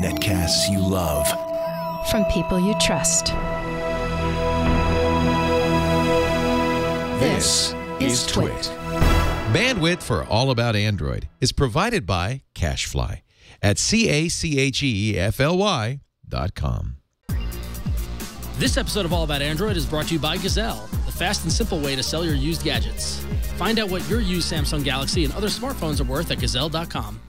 Netcasts you love. From people you trust. This is Twit. Bandwidth for All About Android is provided by CacheFly at CacheFly.com. This episode of All About Android is brought to you by Gazelle, the fast and simple way to sell your used gadgets. Find out what your used Samsung Galaxy and other smartphones are worth at Gazelle.com.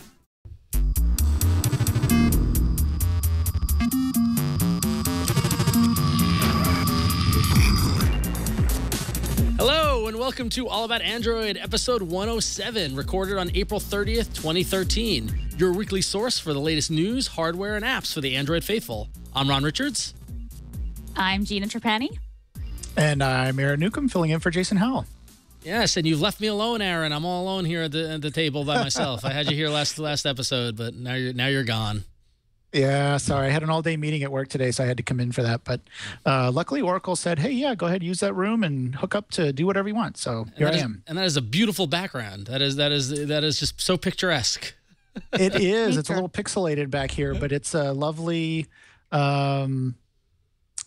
Hello, and welcome to All About Android, episode 107, recorded on April 30th, 2013. Your weekly source for the latest news, hardware, and apps for the Android faithful. I'm Ron Richards. I'm Gina Trapani. And I'm Aaron Newcomb, filling in for Jason Howell. Yes, and you've left me alone, Aaron. I'm all alone here at the table by myself. I had you here last episode, but now you're gone. Yeah, sorry. I had an all-day meeting at work today, so I had to come in for that. But luckily, Oracle said, hey, yeah, go ahead, use that room and hook up to do whatever you want. So here I am. And that is a beautiful background. That is just so picturesque. It is. It's a little pixelated back here, but it's a lovely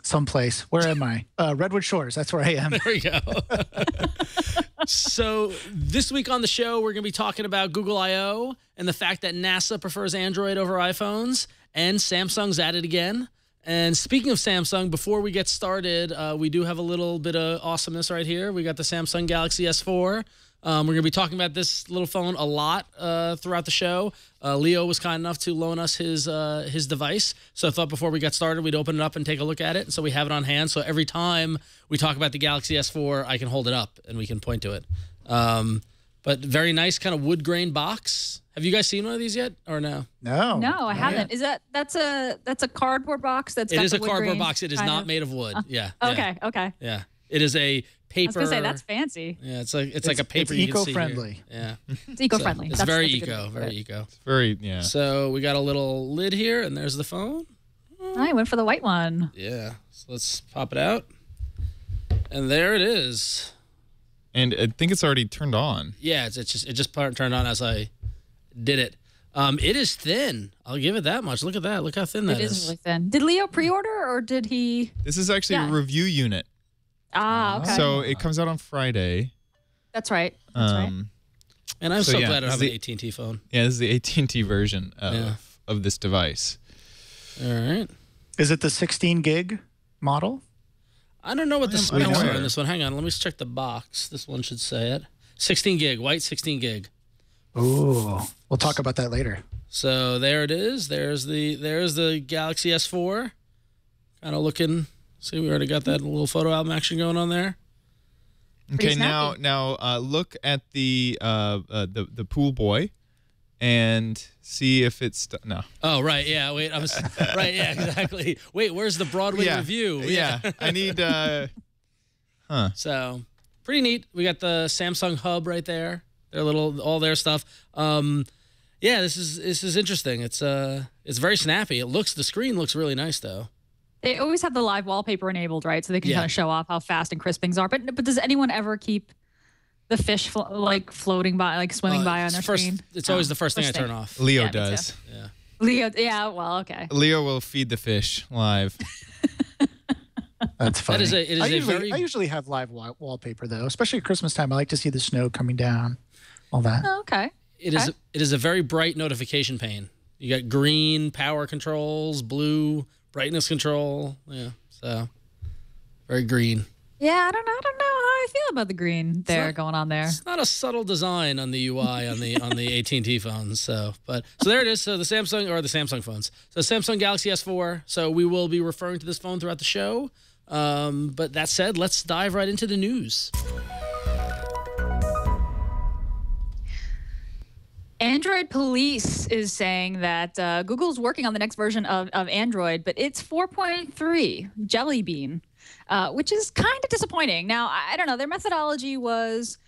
someplace. Where am I? Redwood Shores. That's where I am. There we go. So this week on the show, we're going to be talking about Google I/O and the fact that NASA prefers Android over iPhones, and Samsung's at it again. And speaking of Samsung, before we get started, we do have a little bit of awesomeness right here. We got the Samsung Galaxy S4. We're going to be talking about this little phone a lot throughout the show. Leo was kind enough to loan us his device. So I thought before we got started, we'd open it up and take a look at it. And so we have it on hand. So every time we talk about the Galaxy S4, I can hold it up and we can point to it. But very nice kind of wood grain box. Have you guys seen one of these yet or no? No, I haven't. Is that's a cardboard box? It is a cardboard box. It is not made of wood. Yeah. Okay. Yeah. It is a paper. I was gonna say that's fancy. Yeah, it's like a paper. It's you can see eco-friendly. Yeah, it's eco-friendly. So it's very eco, very eco. It's very, yeah. So we got a little lid here, and there's the phone. I went for the white one. Yeah, so let's pop it out, and there it is. And I think it's already turned on. Yeah, it just turned on as I did it. It is thin. I'll give it that much. Look at that. Look how thin that is. It is really thin. Did Leo pre-order or did he? This is actually a review unit. Ah, okay. So it comes out on Friday. That's right. That's right. And I'm so glad I have an AT&T phone. Yeah, this is the AT&T version of this device. All right. Is it the 16 gig model? I don't know what the specs are on this one. Hang on. Let me check the box. This one should say it. 16 gig. White 16 gig. Ooh. We'll talk about that later. So there it is. There's the Galaxy S4. Kind of looking. See, we already got that little photo album action going on there. Okay, now look at the pool boy, and see if it's no. Oh right, yeah. Wait, I was right. Yeah, exactly. Wait, where's the Broadway review? Yeah, I need. So pretty neat. We got the Samsung hub right there. Their all their stuff. Yeah, this is interesting. It's very snappy. The screen looks really nice though. They always have the live wallpaper enabled, right? So they can kind of show off how fast and crisp things are. But does anyone ever keep the fish floating by, like swimming by on their screen? It's always the first thing I turn off. Leo does. Yeah. Leo, yeah. Well, okay. Leo will feed the fish live. That's funny. I usually have live wallpaper though, especially at Christmas time. I like to see the snow coming down, all that. Oh, okay. It is a very bright notification pane. You got green power controls, blue brightness control. Yeah, so very green. Yeah, I don't know how I feel about the green going on there. It's not a subtle design on the UI on the AT&T phones. So there it is. So the Samsung phones. So Samsung Galaxy S4. So we will be referring to this phone throughout the show. But that said, let's dive right into the news. Android Police is saying that Google's working on the next version of Android, but it's 4.3 Jelly Bean, which is kind of disappointing. Now, I don't know. Their methodology was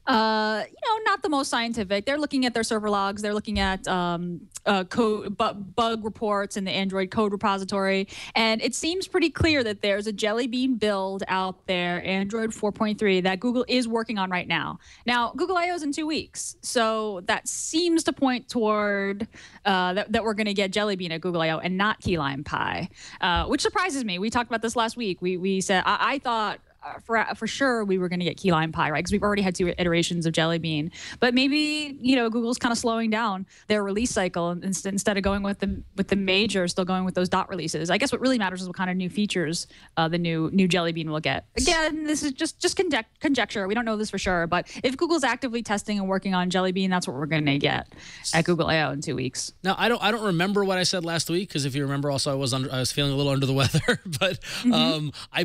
Not the most scientific. They're looking at their server logs. They're looking at code, bug reports in the Android code repository. And it seems pretty clear that there's a Jelly Bean build out there, Android 4.3, that Google is working on right now. Now, Google I/O is in 2 weeks. So that seems to point toward that we're going to get Jelly Bean at Google I/O and not Key Lime Pie, which surprises me. We talked about this last week. We said, I thought, for sure we were going to get key lime pie, right? Because we've already had 2 iterations of Jelly Bean. But maybe, Google's kind of slowing down their release cycle instead of going with the major, still going with those dot releases. I guess what really matters is what kind of new features the new Jelly Bean will get. Again, this is just conjecture. We don't know this for sure. But if Google's actively testing and working on Jelly Bean, that's what we're going to get at Google I/O in 2 weeks. Now, I don't remember what I said last week, because if you remember, also I was feeling a little under the weather. But I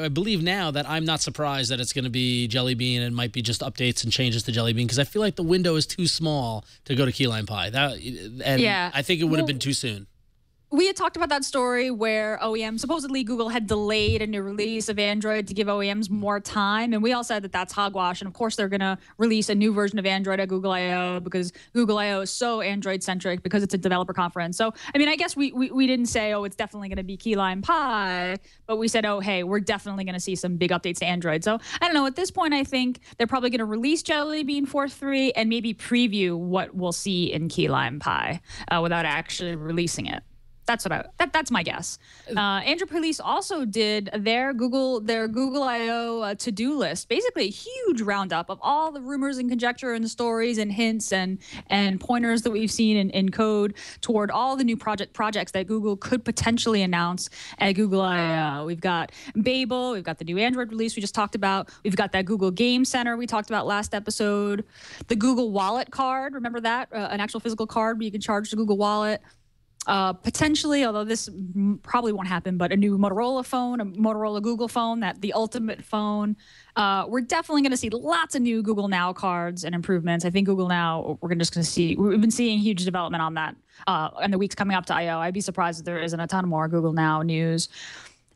believe now that I'm not surprised that it's going to be Jelly Bean and might be just updates and changes to Jelly Bean, because I feel like the window is too small to go to Key Lime Pie. I think it would have been too soon. We had talked about that story where OEMs, supposedly Google had delayed a new release of Android to give OEMs more time. And we all said that that's hogwash. And of course, they're going to release a new version of Android at Google I/O because Google I/O is so Android-centric because it's a developer conference. So, I guess we didn't say, it's definitely going to be Key Lime Pie, but we said, hey, we're definitely going to see some big updates to Android. So, I don't know. At this point, I think they're probably going to release Jelly Bean 4.3 and maybe preview what we'll see in Key Lime Pie without actually releasing it. That's my guess. Android Police also did their Google I/O to-do list, basically a huge roundup of all the rumors and conjecture and stories and hints and pointers that we've seen in code toward all the new projects that Google could potentially announce at Google I/O. We've got Babel, we've got the new Android release we just talked about, we've got that Google Game Center we talked about last episode, the Google Wallet card, remember that? An actual physical card where you can charge the Google Wallet. Potentially, although this probably won't happen, but a new Motorola phone, a Motorola Google phone, the ultimate phone. We're definitely going to see lots of new Google Now cards and improvements. I think Google Now, we've been seeing huge development on that in the weeks coming up to I/O. I'd be surprised if there isn't a ton more Google Now news.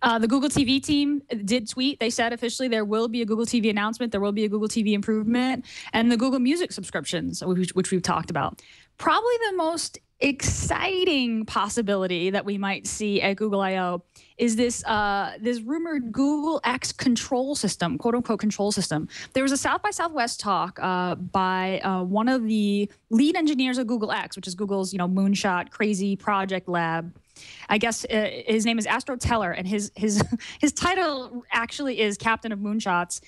The Google TV team did tweet. They said officially there will be a Google TV announcement. There will be a Google TV improvement. And the Google Music subscriptions, which we've talked about. Probably the most exciting possibility that we might see at Google I/O is this rumored Google X control system, quote unquote control system. There was a South by Southwest talk by one of the lead engineers of Google X, which is Google's moonshot crazy project lab. I guess his name is Astro Teller, and his title actually is Captain of Moonshots.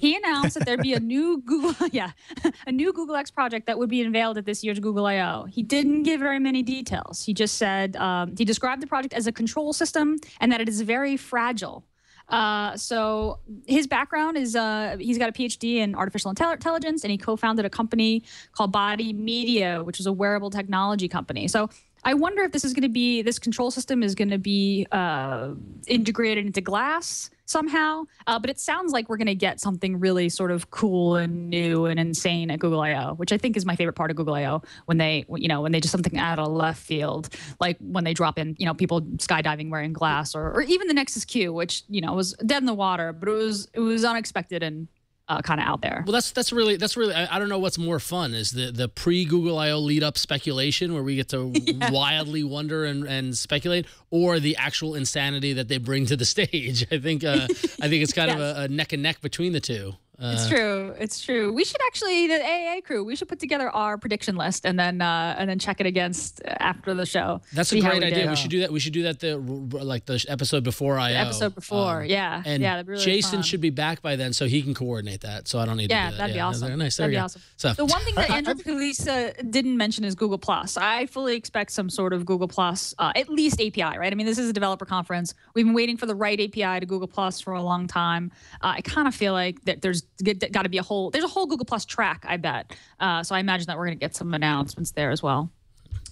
He announced that there'd be a new Google X project that would be unveiled at this year's Google I/O. He didn't give very many details. He just said he described the project as a control system and that it is very fragile. So his background is he's got a PhD in artificial intelligence, and he co-founded a company called Body Media, which is a wearable technology company. So I wonder if this control system is going to be integrated into glass somehow. But it sounds like we're going to get something really sort of cool and new and insane at Google I/O, which I think is my favorite part of Google I/O when they just something out of left field, like when they drop in, people skydiving wearing glass, or even the Nexus Q, which, was dead in the water, but it was unexpected and kind of out there. Well, that's really. I don't know what's more fun, is the pre-Google I/O lead-up speculation where we get to wildly wonder and speculate, or the actual insanity that they bring to the stage. I think it's kind of a neck and neck between the two. It's true. We should actually, the AAA crew, we should put together our prediction list and then check it against after the show. That's a great idea. We should do that. We should do that the episode before I/O. The episode before, And that'd be really Jason fun. should be back by then, so he can coordinate that. So I don't need to do that. That'd be awesome. Nice. That'd be awesome. So the one thing that Android Police didn't mention is Google Plus. I fully expect some sort of Google Plus, at least API, right? I mean, this is a developer conference. We've been waiting for the right API to Google Plus for a long time. I kind of feel like that there's got to be a whole Google Plus track, I bet. So I imagine that we're going to get some announcements there as well.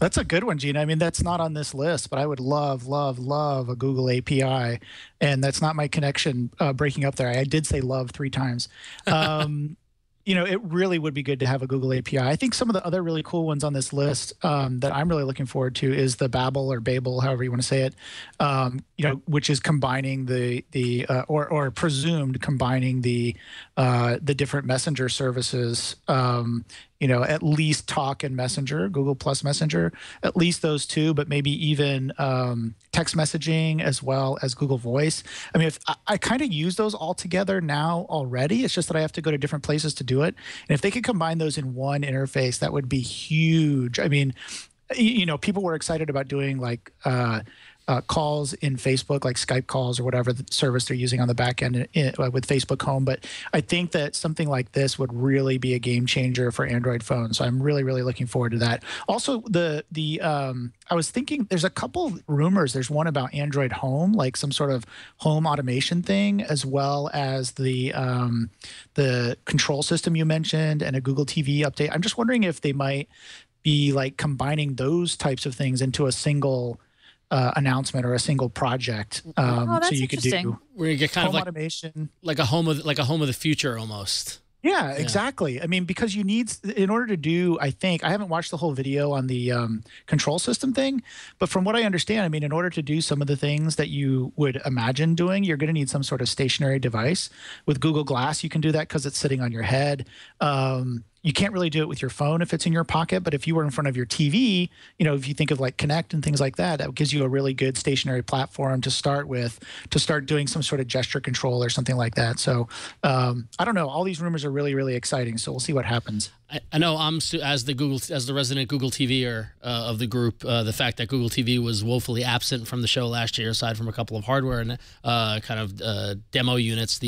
That's a good one, Gina. I mean, that's not on this list, but I would love a Google API. And that's not my connection breaking up there. I did say love 3 times. it really would be good to have a Google API. I think some of the other really cool ones on this list that I'm really looking forward to is the Babel or Babel, however you want to say it, which is combining or presumed combining the different messenger services. At least Talk and Messenger, Google Plus Messenger, at least those two, but maybe even text messaging as well as Google Voice. I mean, if I kind of use those all together now already, it's just that I have to go to different places to do it. And if they could combine those in one interface, that would be huge. I mean, people were excited about doing like calls in Facebook, like Skype calls or whatever the service they're using on the back end with Facebook Home. But I think that something like this would really be a game changer for Android phones. So I'm really, really looking forward to that. Also, I was thinking there's a couple rumors. There's one about Android Home, like some sort of home automation thing, as well as the control system you mentioned and a Google TV update. I'm just wondering if they might be like combining those types of things into a single announcement or a single project. That's so you could do where you get kind of like automation, like a home of the future almost. Yeah, exactly. I mean, because in order to do, I haven't watched the whole video on the control system thing, but from what I understand, I mean, in order to do some of the things that you would imagine doing, you're going to need some sort of stationary device. With Google Glass, you can do that because it's sitting on your head. You can't really do it with your phone if it's in your pocket, but if you were in front of your TV, if you think of like Connect and things like that, that gives you a really good stationary platform to start with, to start doing some sort of gesture control or something like that. So I don't know. All these rumors are really, really exciting. So we'll see what happens. I know as the resident Google TVer of the group, the fact that Google TV was woefully absent from the show last year, aside from a couple of hardware and kind of demo units,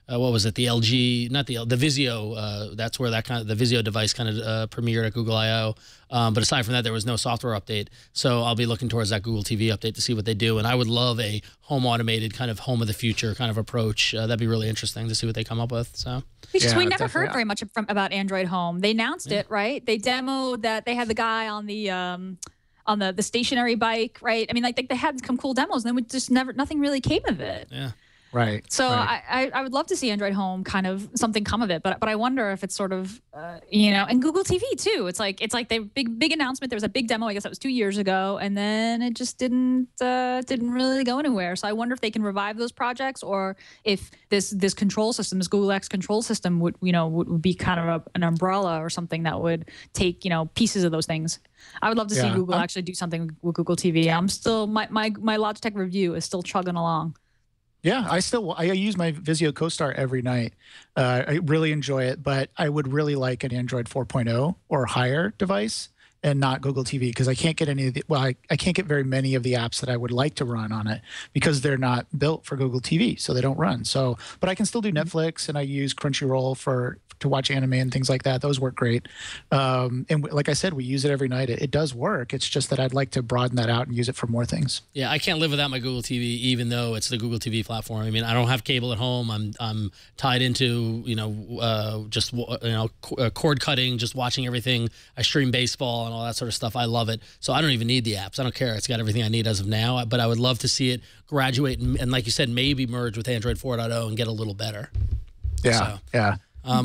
what was it? The LG, not the Vizio. That's where the Vizio device kind of premiered at Google I/O. But aside from that, there was no software update. So I'll be looking towards that Google TV update to see what they do. And I would love a home automated kind of home of the future kind of approach. That'd be really interesting to see what they come up with. So we never heard very much about Android Home. They announced it, right? They demoed that. They had the guy on the stationary bike, right? I mean, like they had some cool demos, and then nothing really came of it. Yeah. Right. So I would love to see Android Home kind of something come of it, but I wonder if it's sort of and Google TV too. It's like the big announcement. There was a big demo. I guess that was 2 years ago, and then it just didn't really go anywhere. So I wonder if they can revive those projects, or if this control system, this Google X control system would be kind of an umbrella or something that would take pieces of those things. I would love to see Google actually do something with Google TV. I'm still my Logitech review is still chugging along. Yeah, I use my Vizio CoStar every night. I really enjoy it, but I would really like an Android 4.0 or higher device and not Google TV, because I can't get I can't get very many of the apps that I would like to run on it because they're not built for Google TV, so they don't run. So, but I can still do Netflix, and I use Crunchyroll to watch anime and things like that. Those work great. And like I said, we use it every night. It does work. It's just that I'd like to broaden that out and use it for more things. Yeah, I can't live without my Google TV, even though it's the Google TV platform. I mean, I don't have cable at home. I'm tied into cord cutting, just watching everything. I stream baseball and all that sort of stuff. I love it. So I don't even need the apps. I don't care. It's got everything I need as of now. But I would love to see it graduate and like you said, maybe merge with Android 4.0 and get a little better. Yeah, yeah.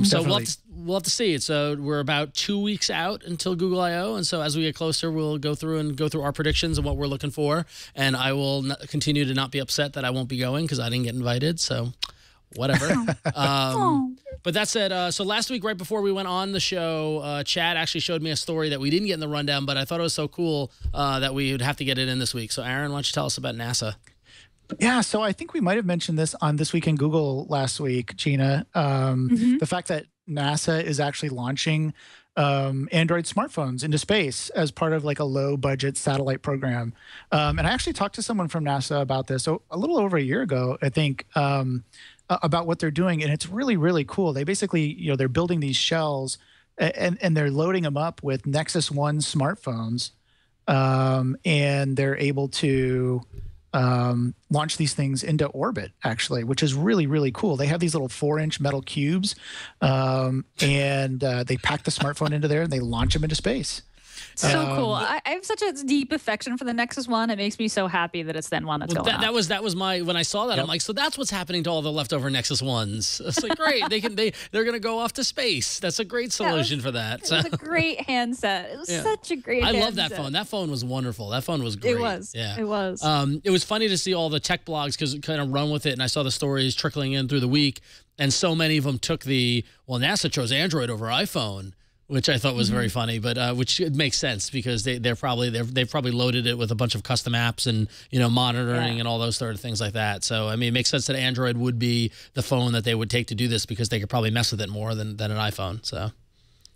So we'll have to see it. So we're about 2 weeks out until Google I/O, and so as we get closer, we'll go through our predictions and what we're looking for. And I will continue to not be upset that I won't be going because I didn't get invited. So whatever. But that said, so last week, right before we went on the show, Chad actually showed me a story that we didn't get in the rundown, but I thought it was so cool that we would have to get it in this week. So Aaron, why don't you tell us about NASA? Yeah, so I think we might have mentioned this on This Week in Google last week, Gina. The fact that NASA is actually launching Android smartphones into space as part of like a low-budget satellite program. And I actually talked to someone from NASA about this a little over a year ago, I think, about what they're doing, and it's really, really cool. They basically, they're building these shells, and they're loading them up with Nexus 1 smartphones, and they're able to launch these things into orbit, actually, which is really, really cool. They have these little 4-inch metal cubes, and they pack the smartphone into there, and they launch them into space. So cool. I have such a deep affection for the Nexus One. It makes me so happy that it's then one that's going on. That was my, when I saw that, I'm like, so that's what's happening to all the leftover Nexus Ones. It's like, great, they're gonna go off to space. That's a great solution for that. It was a great handset. It was such a great handset. I love that phone. That phone was wonderful. That phone was great. It was. Yeah. It was. It was funny to see all the tech blogs because kind of run with it, and I saw the stories trickling in through the week, and so many of them took NASA chose Android over iPhone, which I thought was very funny, but which makes sense because they've probably loaded it with a bunch of custom apps and monitoring and all those sort of things like that. So I mean, it makes sense that Android would be the phone that they would take to do this because they could probably mess with it more than an iPhone. So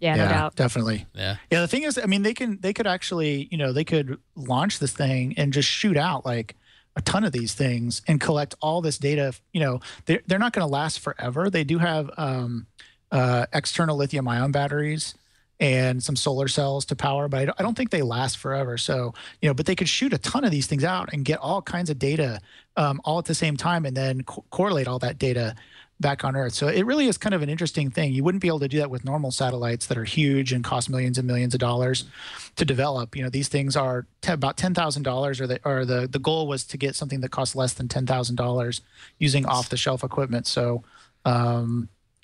no doubt, definitely. Yeah. The thing is, I mean, they could actually they could launch this thing and just shoot out like a ton of these things and collect all this data. They're not going to last forever. They do have external lithium-ion batteries and some solar cells to power, but I don't think they last forever. So, but they could shoot a ton of these things out and get all kinds of data all at the same time and then correlate all that data back on Earth. So it really is kind of an interesting thing. You wouldn't be able to do that with normal satellites that are huge and cost millions and millions of dollars to develop. These things are about $10,000, or the goal was to get something that costs less than $10,000 using off-the-shelf equipment. So,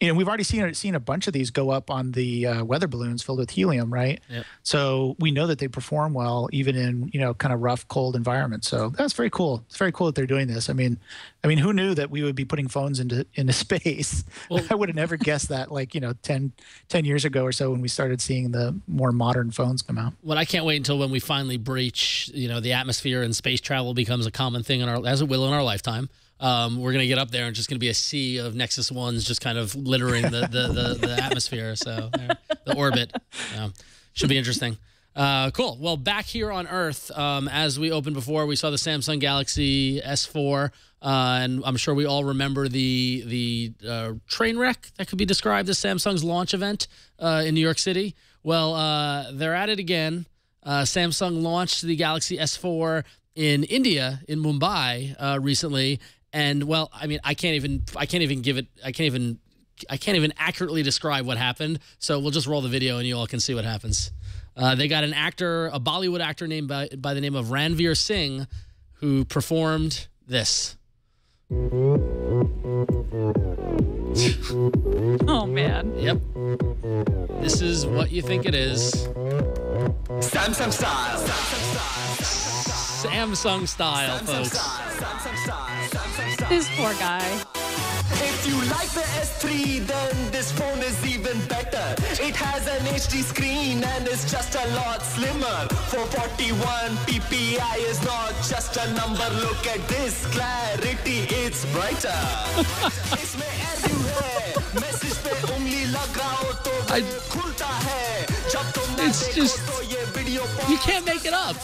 we've already seen a bunch of these go up on the weather balloons filled with helium, right? Yep. So we know that they perform well even in kind of rough, cold environments. So that's very cool. It's very cool that they're doing this. I mean, who knew that we would be putting phones into space? Well, I would have never guessed that, 10 years ago or so when we started seeing the more modern phones come out. Well, I can't wait until when we finally breach, the atmosphere and space travel becomes a common thing as it will in our lifetime. We're going to get up there and just going to be a sea of Nexus Ones just kind of littering the atmosphere. So the orbit should be interesting. Cool. Well, back here on Earth, as we opened before, we saw the Samsung Galaxy S4, and I'm sure we all remember the train wreck that could be described as Samsung's launch event in New York City. Well, they're at it again. Samsung launched the Galaxy S4 in India, in Mumbai, recently. And well, I mean, I can't even accurately describe what happened. So we'll just roll the video and you all can see what happens. They got a Bollywood actor named by the name of Ranveer Singh, who performed this. Oh man. Yep. This is what you think it is. Samsung style. Samsung style, folks. This poor guy. If you like the S3, then this phone is even better. It has an HD screen and is just a lot slimmer. 441 PPI is not just a number. Look at this clarity, it's brighter. इसमें AirView है, message पे उंगली लगाओ तो खुलता है. जब तुमने देखो तो ये video You can't make it up.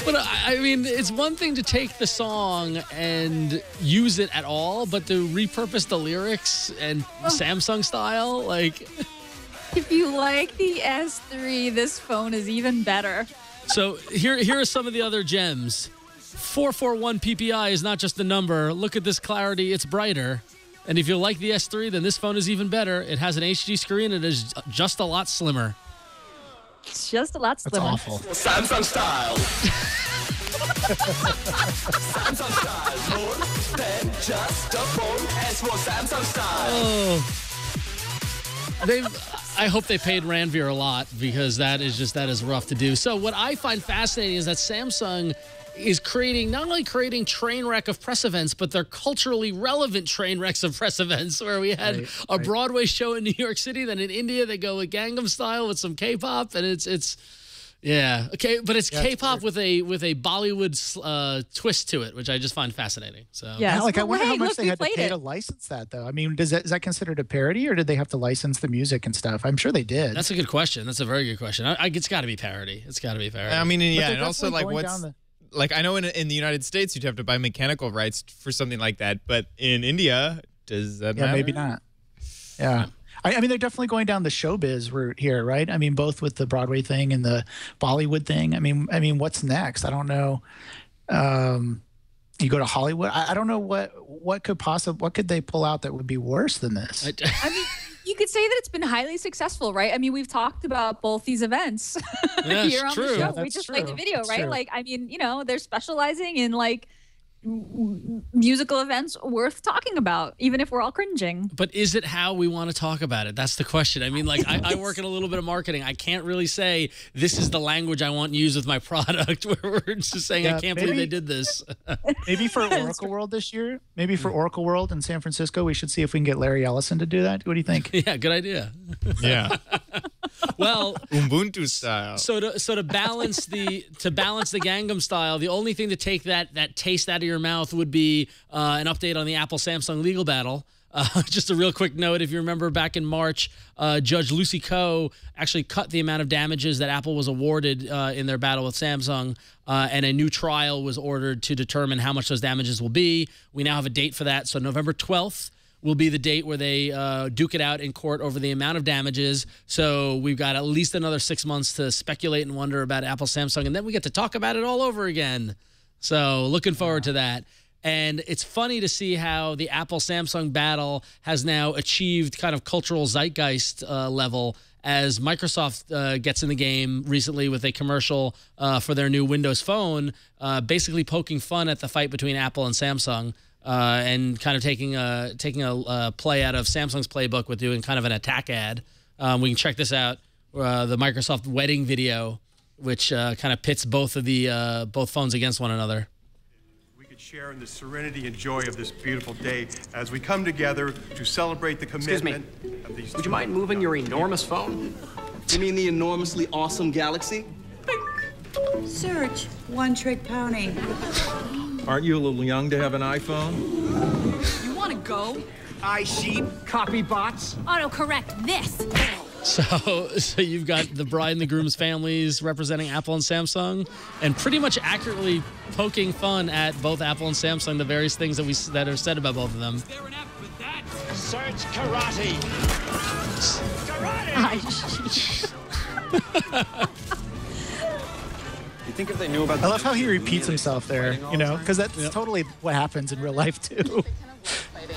But I mean, it's one thing to take the song and use it at all, but to repurpose the lyrics and Samsung style, like... If you like the S3, this phone is even better. So here are some of the other gems. 441 PPI is not just a number. Look at this clarity, it's brighter. And if you like the S3, then this phone is even better. It has an HD screen and it is just a lot slimmer. It's just a lot slimmer. That's awful. Samsung style. Samsung style. More than just a phone. S for Samsung style. Oh. I hope they paid Ranveer a lot because that is rough to do. So what I find fascinating is that Samsung is not only creating train wreck of press events, but they're culturally relevant train wrecks of press events where we had a Broadway show in New York City, then in India they go with Gangnam Style with some K-pop, and it's yeah, okay, but it's K-pop with a Bollywood twist to it, which I just find fascinating. So yeah, I wonder how much they had to pay to license that, though. I mean, is that considered a parody, or did they have to license the music and stuff? I'm sure they did. That's a good question. That's a very good question. It's got to be parody. It's got to be parody. I mean, yeah, and also like like I know in the United States you'd have to buy mechanical rights for something like that, but in India, does that matter? Yeah, maybe not. Yeah. I mean, they're definitely going down the showbiz route here, right? I mean, both with the Broadway thing and the Bollywood thing. I mean, what's next? I don't know. You go to Hollywood. I don't know what could they pull out that would be worse than this. I mean, you you could say that it's been highly successful, right? I mean, we've talked about both these events here on the show. Yeah, we just played the video, That's right? true. Like, I mean, they're specializing in like musical events worth talking about, even if we're all cringing. But is it how we want to talk about it? That's the question. I mean, like, I work in a little bit of marketing. I can't really say this is the language I want used with my product, where we're just saying, I can't believe they did this. Maybe for Oracle World this year, maybe for Oracle World in San Francisco, we should see if we can get Larry Ellison to do that. What do you think? Yeah, good idea. Yeah. Well, Ubuntu style. So to balance the Gangnam style, the only thing to take that taste out of your mouth would be an update on the Apple-Samsung legal battle. Just a real quick note, if you remember back in March, Judge Lucy Koh actually cut the amount of damages that Apple was awarded in their battle with Samsung, and a new trial was ordered to determine how much those damages will be. We now have a date for that, so November 12th will be the date where they duke it out in court over the amount of damages. So we've got at least another 6 months to speculate and wonder about Apple, Samsung, and then we get to talk about it all over again. So looking forward to that. And it's funny to see how the Apple-Samsung battle has now achieved kind of cultural zeitgeist level as Microsoft gets in the game recently with a commercial for their new Windows Phone, basically poking fun at the fight between Apple and Samsung. And kind of taking a play out of Samsung's playbook with doing kind of an attack ad. We can check this out, the Microsoft wedding video, which kind of pits both phones against one another. We could share in the serenity and joy of this beautiful day as we come together to celebrate the commitment of these. Would you mind moving your enormous phone? You mean the enormously awesome Galaxy? Search One Trick Pony. Aren't you a little young to have an iPhone? You want to go? iSheep, copy bots. Autocorrect this. So you've got the bride and the groom's families representing Apple and Samsung, and pretty much accurately poking fun at both Apple and Samsung, the various things that are said about both of them. Is there an app for that? Search karate. Karate. You think if they knew about I love how he repeats himself there, because that's totally what happens in real life too.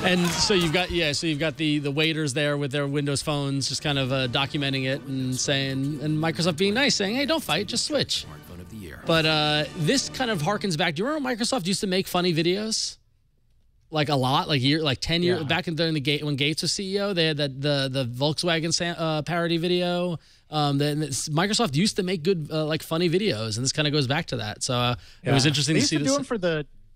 And so you've got the waiters there with their Windows phones, just kind of documenting it and saying, and Microsoft being nice, saying, "Hey, don't fight, just switch." Smartphone of the year. But this kind of harkens back. Do you remember Microsoft used to make funny videos? Like a lot, like 10 years back during when Gates was CEO, they had the Volkswagen parody video. Microsoft used to make good like funny videos, and this kind of goes back to that. So it was interesting to see this.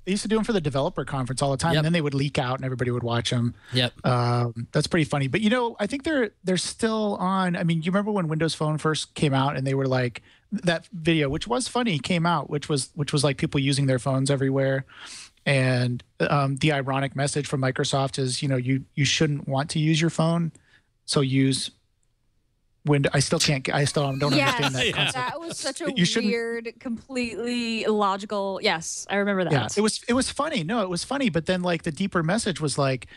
They used to do them for the developer conference all the time, and then they would leak out, and everybody would watch them. Yep, that's pretty funny. But I think they're still on. I mean, you remember when Windows Phone first came out, and they were like that video, which was funny, came out, which was like people using their phones everywhere. And the ironic message from Microsoft is, you shouldn't want to use your phone, so use Windows. I still don't understand that concept. That was such a weird, completely illogical. Yes, I remember that. Yeah, it was funny. No, it was funny, but then like the deeper message was like,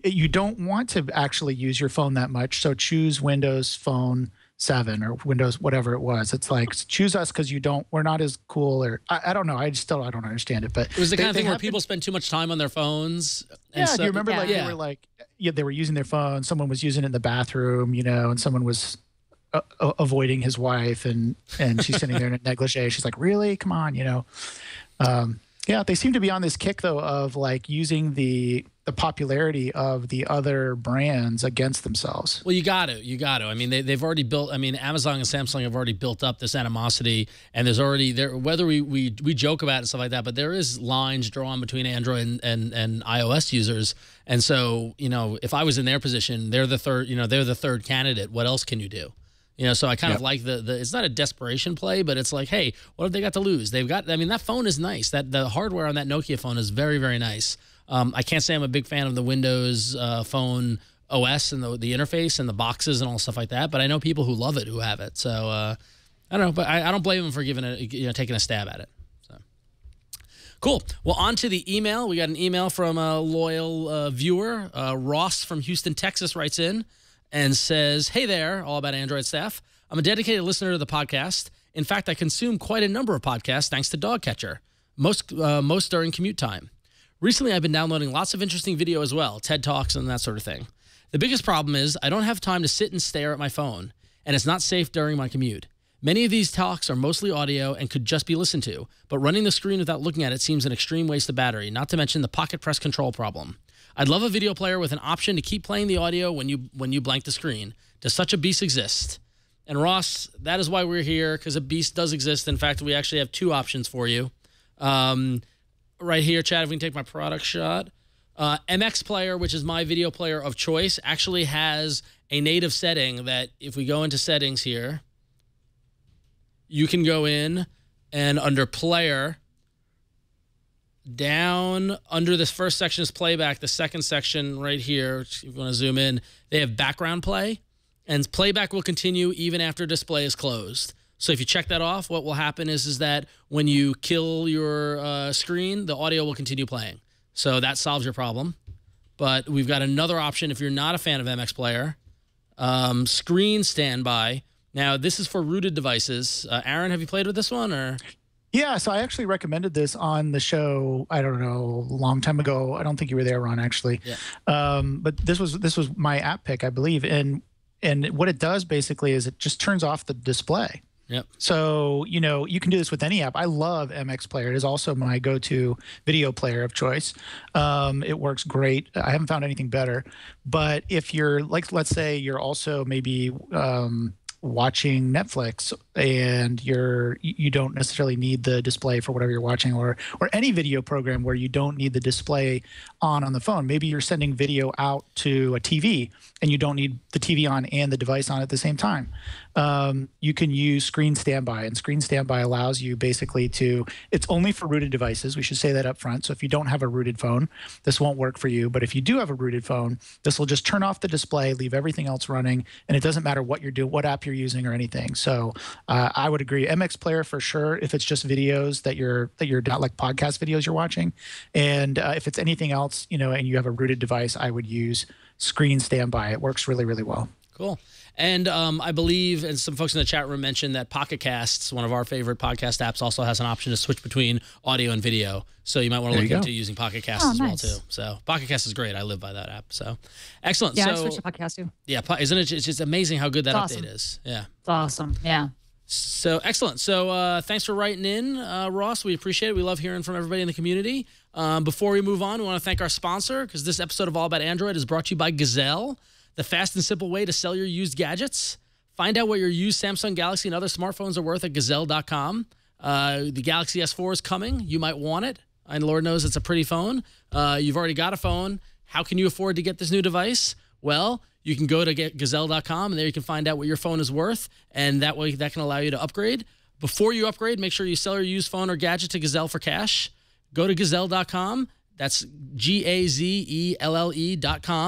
you don't want to actually use your phone that much, so choose Windows Phone 7 or Windows, whatever it was. It's like, choose us because we're not as cool, or I don't know. I don't understand it. But it was the kind of thing where people spend too much time on their phones. And do you remember they were like, they were using their phone. Someone was using it in the bathroom, and someone was avoiding his wife, and she's sitting there in a negligee. She's like, really? Come on, Yeah, they seem to be on this kick though of like using the popularity of the other brands against themselves. Well, you got to. I mean, they've already built. I mean, Amazon and Samsung have already built up this animosity, and there's already there. Whether we joke about it and stuff like that, but there is lines drawn between Android and iOS users. And so, if I was in their position, they're the third candidate. What else can you do? So I kind of like the it's not a desperation play, but it's like, hey, what have they got to lose? They've got, that phone is nice. That the hardware on that Nokia phone is very, very nice. I can't say I'm a big fan of the Windows Phone OS and the interface and the boxes and all stuff like that, but I know people who love it, who have it. So I don't know, but I don't blame them for taking a stab at it. So cool. Well, on to the email. We got an email from a loyal viewer. Ross from Houston, Texas writes in and says, "Hey there, all about Android staff. I'm a dedicated listener to the podcast. In fact, I consume quite a number of podcasts thanks to Dogcatcher, most during commute time. Recently, I've been downloading lots of interesting video as well, TED Talks and that sort of thing. The biggest problem is I don't have time to sit and stare at my phone, and it's not safe during my commute. Many of these talks are mostly audio and could just be listened to, but running the screen without looking at it seems an extreme waste of battery, not to mention the pocket press control problem. I'd love a video player with an option to keep playing the audio when you blank the screen. Does such a beast exist? And Ross, that is why we're here, because a beast does exist. In fact, we actually have 2 options for you. Right here, Chad, if we can take my product shot. MX Player, which is my video player of choice, actually has a native setting that if we go into settings here, you can go in and under player, down under this first section is playback. The second section right here, if you want to zoom in, they have background play, and playback will continue even after display is closed. So if you check that off, what will happen is that when you kill your screen, the audio will continue playing. So that solves your problem. But we've got another option if you're not a fan of MX Player, screen standby. Now, this is for rooted devices. Aaron, have you played with this one? Or? Yeah, so I actually recommended this on the show, I don't know, a long time ago. I don't think you were there, Ron, actually. Yeah. But this was my app pick, I believe. And what it does basically is it just turns off the display. Yep. So, you can do this with any app. I love MX Player. It is also my go-to video player of choice. It works great. I haven't found anything better. But if you're, like, let's say you're also maybe watching Netflix and you don't necessarily need the display for whatever you're watching, or any video program where you don't need the display on the phone. Maybe you're sending video out to a TV and you don't need the TV on and the device on at the same time. You can use Screen Standby, and Screen Standby allows you basically it's only for rooted devices. We should say that up front. So if you don't have a rooted phone, this won't work for you. But if you do have a rooted phone, this will just turn off the display, leave everything else running, and it doesn't matter what you're doing, what app you're using or anything. So I would agree. MX Player for sure, if it's just videos that you're not like podcast videos you're watching. And if it's anything else, and you have a rooted device, I would use Screen Standby. It works really, really well. Cool. And I believe, and some folks in the chat room mentioned that Pocket Casts, one of our favorite podcast apps, also has an option to switch between audio and video. So you might want to look into using Pocket Casts as well, too. So Pocket Cast is great. I live by that app. So excellent. Yeah, so, I switched to Pocket Cast, too. Yeah, isn't it? It's just amazing how good that update is. Yeah. It's awesome. Yeah. So excellent. So thanks for writing in, Ross. We appreciate it. We love hearing from everybody in the community. Before we move on, we want to thank our sponsor, because this episode of All About Android is brought to you by Gazelle, the fast and simple way to sell your used gadgets. Find out what your used Samsung Galaxy and other smartphones are worth at Gazelle.com. The Galaxy S4 is coming. You might want it. And Lord knows it's a pretty phone. You've already got a phone. How can you afford to get this new device? Well, you can go to Gazelle.com, and there you can find out what your phone is worth, and that way that can allow you to upgrade. Before you upgrade, make sure you sell your used phone or gadget to Gazelle for cash. Go to Gazelle.com. That's Gazelle.com,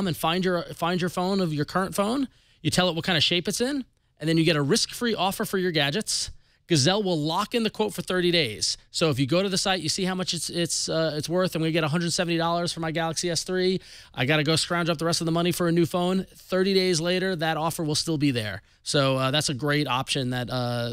and find your phone of your current phone. You tell it what kind of shape it's in, and then you get a risk-free offer for your gadgets. Gazelle will lock in the quote for 30 days. So if you go to the site, you see how much it's worth. I'm going to get $170 for my Galaxy S3. I got to go scrounge up the rest of the money for a new phone. 30 days later, that offer will still be there. So that's a great option that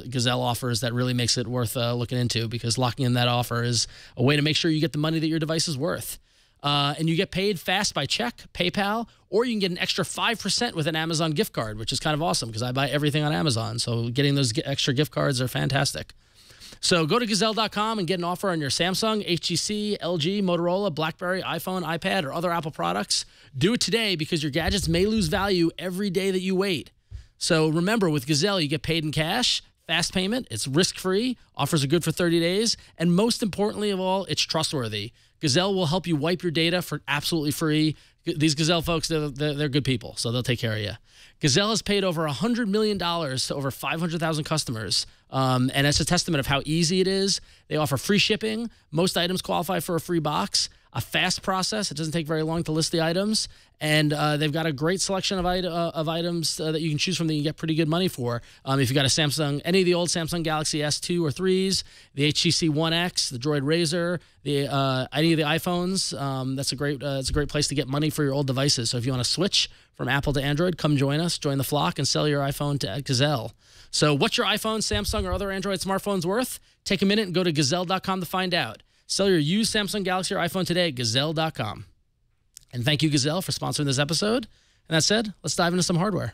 Gazelle offers that really makes it worth looking into, because locking in that offer is a way to make sure you get the money that your device is worth. And you get paid fast by check, PayPal, or you can get an extra 5% with an Amazon gift card, which is kind of awesome because I buy everything on Amazon. So getting those extra gift cards are fantastic. So go to Gazelle.com and get an offer on your Samsung, HTC, LG, Motorola, BlackBerry, iPhone, iPad, or other Apple products. Do it today, because your gadgets may lose value every day that you wait. So remember, with Gazelle, you get paid in cash, fast payment, it's risk-free, offers are good for 30 days, and most importantly of all, it's trustworthy. Gazelle will help you wipe your data for absolutely free. These Gazelle folks, they're good people, so they'll take care of you. Gazelle has paid over $100 million to over 500,000 customers, and that's a testament of how easy it is. They offer free shipping. Most items qualify for a free box. A fast process. It doesn't take very long to list the items. And they've got a great selection of items that you can choose from that you can get pretty good money for. If you got a Samsung, any of the old Samsung Galaxy S2 or 3s, the HTC One X, the Droid Razr, any of the iPhones, it's a great place to get money for your old devices. So if you want to switch from Apple to Android, come join us, join the flock, and sell your iPhone to Gazelle. So what's your iPhone, Samsung, or other Android smartphones worth? Take a minute and go to Gazelle.com to find out. Sell your used Samsung Galaxy or iPhone today at Gazelle.com. And thank you, Gazelle, for sponsoring this episode. And that said, let's dive into some hardware.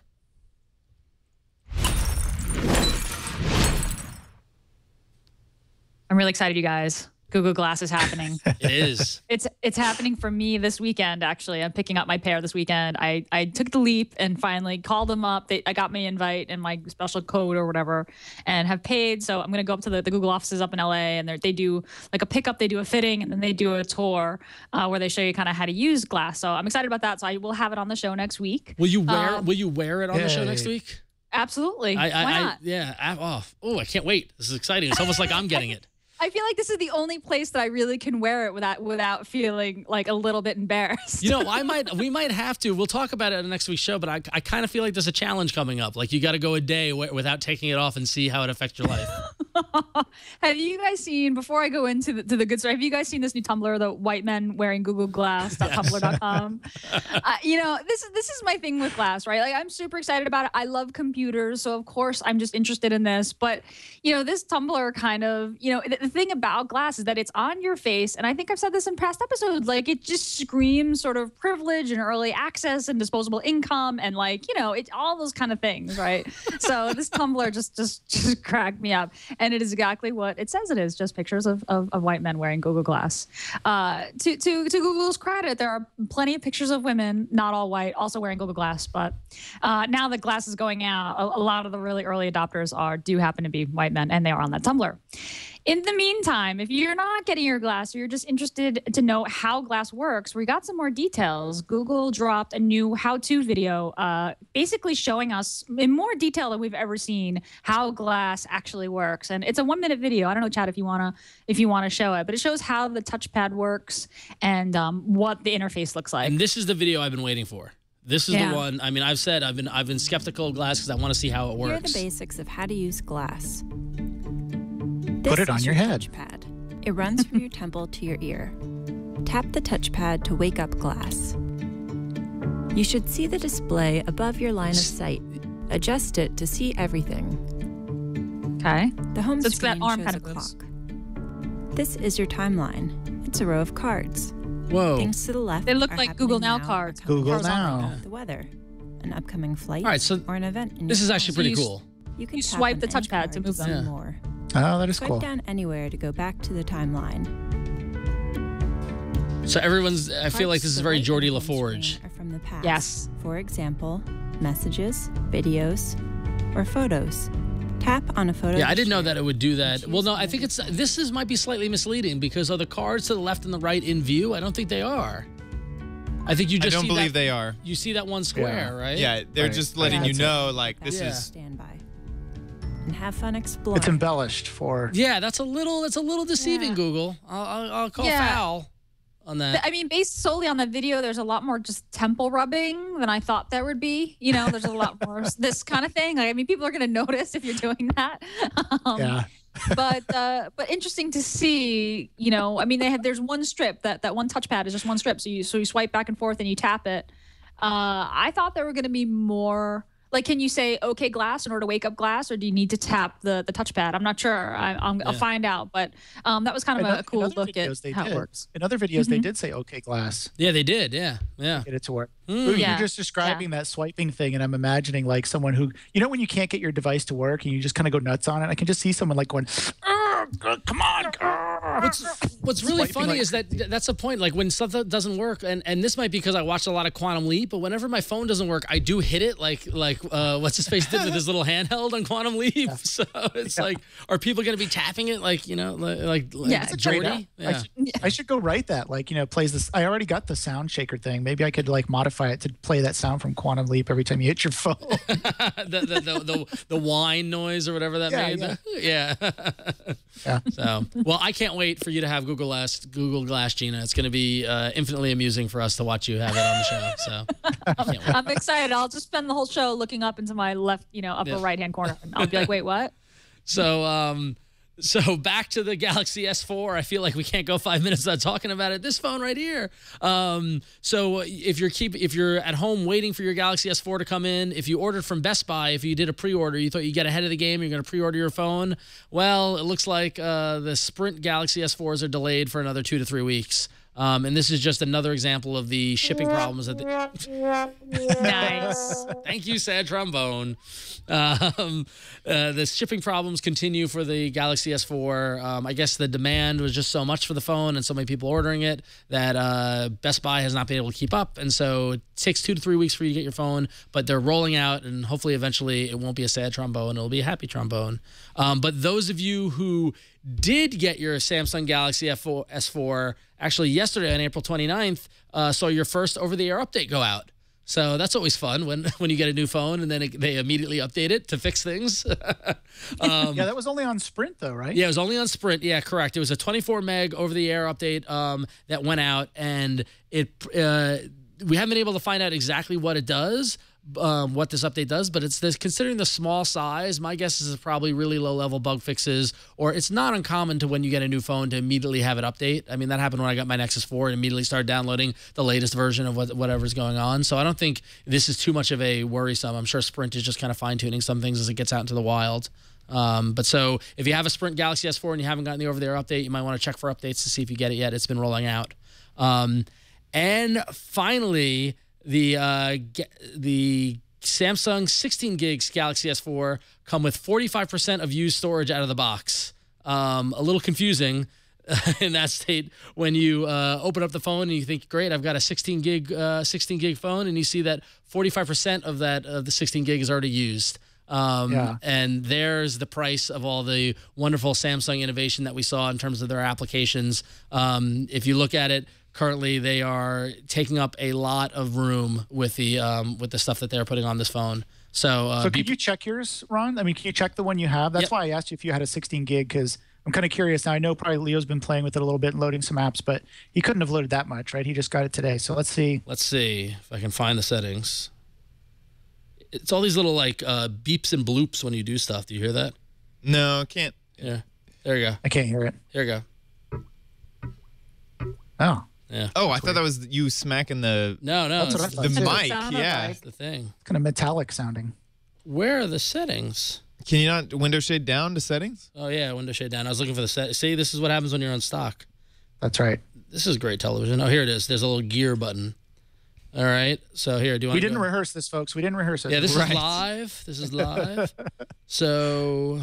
I'm really excited, you guys. Google Glass is happening. It is. It's happening for me this weekend, actually. I'm picking up my pair this weekend. I took the leap and finally called them up. I got my invite and my special code or whatever and have paid. So I'm going to go up to the Google offices up in LA, and they do like a pickup, they do a fitting, and then they do a tour where they show you kind of how to use Glass. So I'm excited about that. So I will have it on the show next week. Will you wear it on the show next week? Absolutely. Why not? I can't wait. This is exciting. It's almost like I'm getting it. I feel like this is the only place that I really can wear it without feeling like a little bit embarrassed. You know, we might have to. We'll talk about it on next week's show, but I kind of feel like there's a challenge coming up. Like, you got to go a day without taking it off and see how it affects your life. Have you guys seen, before I go into the good story, have you guys seen this new Tumblr, the white men wearing Google Glass.tumblr.com? You know, this is my thing with Glass, right? Like, I'm super excited about it. I love computers, so of course I'm just interested in this. But, you know, this Tumblr kind of, you know, the thing about Glass is that it's on your face, and I think I've said this in past episodes, like, it just screams sort of privilege and early access and disposable income and, like, you know, all those kind of things, right? So this Tumblr just cracked me up. And it is exactly what it says it is, just pictures of white men wearing Google Glass. To Google's credit, there are plenty of pictures of women, not all white, also wearing Google Glass. But now that Glass is going out, a lot of the really early adopters do happen to be white men, and they are on that Tumblr. In the meantime, if you're not getting your Glass or you're just interested to know how Glass works, we got some more details. Google dropped a new how-to video basically showing us in more detail than we've ever seen how Glass actually works. And it's a 1-minute video. I don't know, Chad, if you wanna show it, but it shows how the touchpad works and what the interface looks like. And this is the video I've been waiting for. This is the one. I mean, I've said I've been skeptical of Glass because I want to see how it works. Here are the basics of how to use Glass. Put it on your head. Touchpad. It runs from your temple to your ear. Tap the touchpad to wake up Glass. You should see the display above your line of sight. Adjust it to see everything. Okay. The home That's screen that arm shows kind a of goes. clock. This is your timeline. It's a row of cards. Whoa. Things to the left. They look are like Google happening Now cards. Google Now. The weather, an upcoming flight, All right, so or an event. In this your is phone. actually pretty cool. You can You tap swipe on the any touchpad card to move see them. more. Oh, that is Swipe cool. down anywhere to go back to the timeline. So I feel like this is very Geordie LaForge. Are from the past. Yes. For example, messages, videos, or photos. Tap on a photo. Yeah, I didn't know that it would do that. Well, no, I think might be slightly misleading because are the cards to the left and the right in view? I don't think they are. I think you just. I don't believe they are. You see that one square, right? Yeah, they're just letting you know, like, this is. Stand by. And have fun exploring. It's embellished for. Yeah, that's a little deceiving, Google. I'll call foul on that. I mean, based solely on the video, there's a lot more just temple rubbing than I thought there would be. You know, there's a lot more this kind of thing. Like, I mean, people are going to notice if you're doing that. Yeah. But interesting to see. You know, I mean, there's one strip that one touchpad is just one strip. So you swipe back and forth and you tap it. I thought there were going to be more. Like, can you say "Okay, Glass" in order to wake up Glass, or do you need to tap the touchpad? I'm not sure. I'll find out. But that was kind of a cool look at how it works. In other videos, they did say "Okay, Glass." Yeah, they did. Yeah. Get it to work. You're just describing that swiping thing, and I'm imagining like someone who, you know, when you can't get your device to work and you just kind of go nuts on it. I can just see someone like going, "Come on!" What's really funny is that's the point. Like, when stuff doesn't work, and this might be because I watched a lot of Quantum Leap, but whenever my phone doesn't work, I do hit it like what's his face did with his little handheld on Quantum Leap. Yeah. So it's like, are people going to be tapping it like, you know, like Geordie? Yeah. I should go write that. Like, you know, plays this. I already got the sound shaker thing. Maybe I could like modify it to play that sound from Quantum Leap every time you hit your phone. the whine noise or whatever that made. Yeah. So, well, I can't wait for you to have Google Glass, Gina. It's going to be infinitely amusing for us to watch you have it on the show. So I can't wait. I'm excited. I'll just spend the whole show looking up into my left, upper right-hand corner. And I'll be like, wait, what? So back to the Galaxy S4. I feel like we can't go 5 minutes without talking about it. This phone right here. So if you're at home waiting for your Galaxy S4 to come in, if you ordered from Best Buy, if you did a pre-order, you thought you'd get ahead of the game, you're going to pre-order your phone. Well, it looks like the Sprint Galaxy S4s are delayed for another 2 to 3 weeks. And this is just another example of the shipping problems that Nice. Thank you, sad trombone. The shipping problems continue for the Galaxy S4. I guess the demand was just so much for the phone and so many people ordering it that Best Buy has not been able to keep up. And so it takes 2 to 3 weeks for you to get your phone, but they're rolling out, and hopefully eventually it won't be a sad trombone. It'll be a happy trombone. But those of you who did get your Samsung Galaxy S4 actually yesterday on April 29th, saw your first over-the-air update go out. So that's always fun when you get a new phone and then they immediately update it to fix things. Yeah, that was only on Sprint though, right? Yeah, it was only on Sprint. Yeah, correct. It was a 24 meg over-the-air update that went out, and we haven't been able to find out exactly what it does, what this update does, but it's this, considering the small size, my guess is it's probably really low-level bug fixes, or it's not uncommon to when you get a new phone to immediately have it update. I mean, that happened when I got my Nexus 4 and immediately started downloading the latest version of whatever's going on. So I don't think this is too much of a worrisome. I'm sure Sprint is just kind of fine-tuning some things as it gets out into the wild. But so if you have a Sprint Galaxy S4 and you haven't gotten the over-the-air update, you might want to check for updates to see if you get it yet. It's been rolling out. And finally, the Samsung 16 gigs Galaxy S4 come with 45% of used storage out of the box. A little confusing in that state when you open up the phone and you think, great, I've got a 16 gig phone, and you see that 45% of the 16 gig is already used. And there's the price of all the wonderful Samsung innovation that we saw in terms of their applications. If you look at it, currently, they are taking up a lot of room with the stuff that they're putting on this phone. So could you check yours, Ron? I mean, can you check the one you have? That's why I asked you if you had a 16 gig, because I'm kind of curious. Now, I know probably Leo's been playing with it a little bit and loading some apps, but he couldn't have loaded that much, right? He just got it today. So let's see. Let's see if I can find the settings. It's all these little like beeps and bloops when you do stuff. Do you hear that? No, I can't. Yeah. There you go. I can't hear it. Here you go. Oh. Yeah. Oh, I thought that was you smacking the That's what I thought. the too. mic. Sounded Yeah. like- The thing. Kind of metallic sounding. Where are the settings? Can you not window shade down to settings? Oh yeah, window shade down. I was looking for the set. See, this is what happens when you're on stock. That's right. This is great television. Oh, here it is. There's a little gear button. All right. So here, do you want? We didn't rehearse this, folks. We didn't rehearse it. Yeah, this Right. is live. This is live. So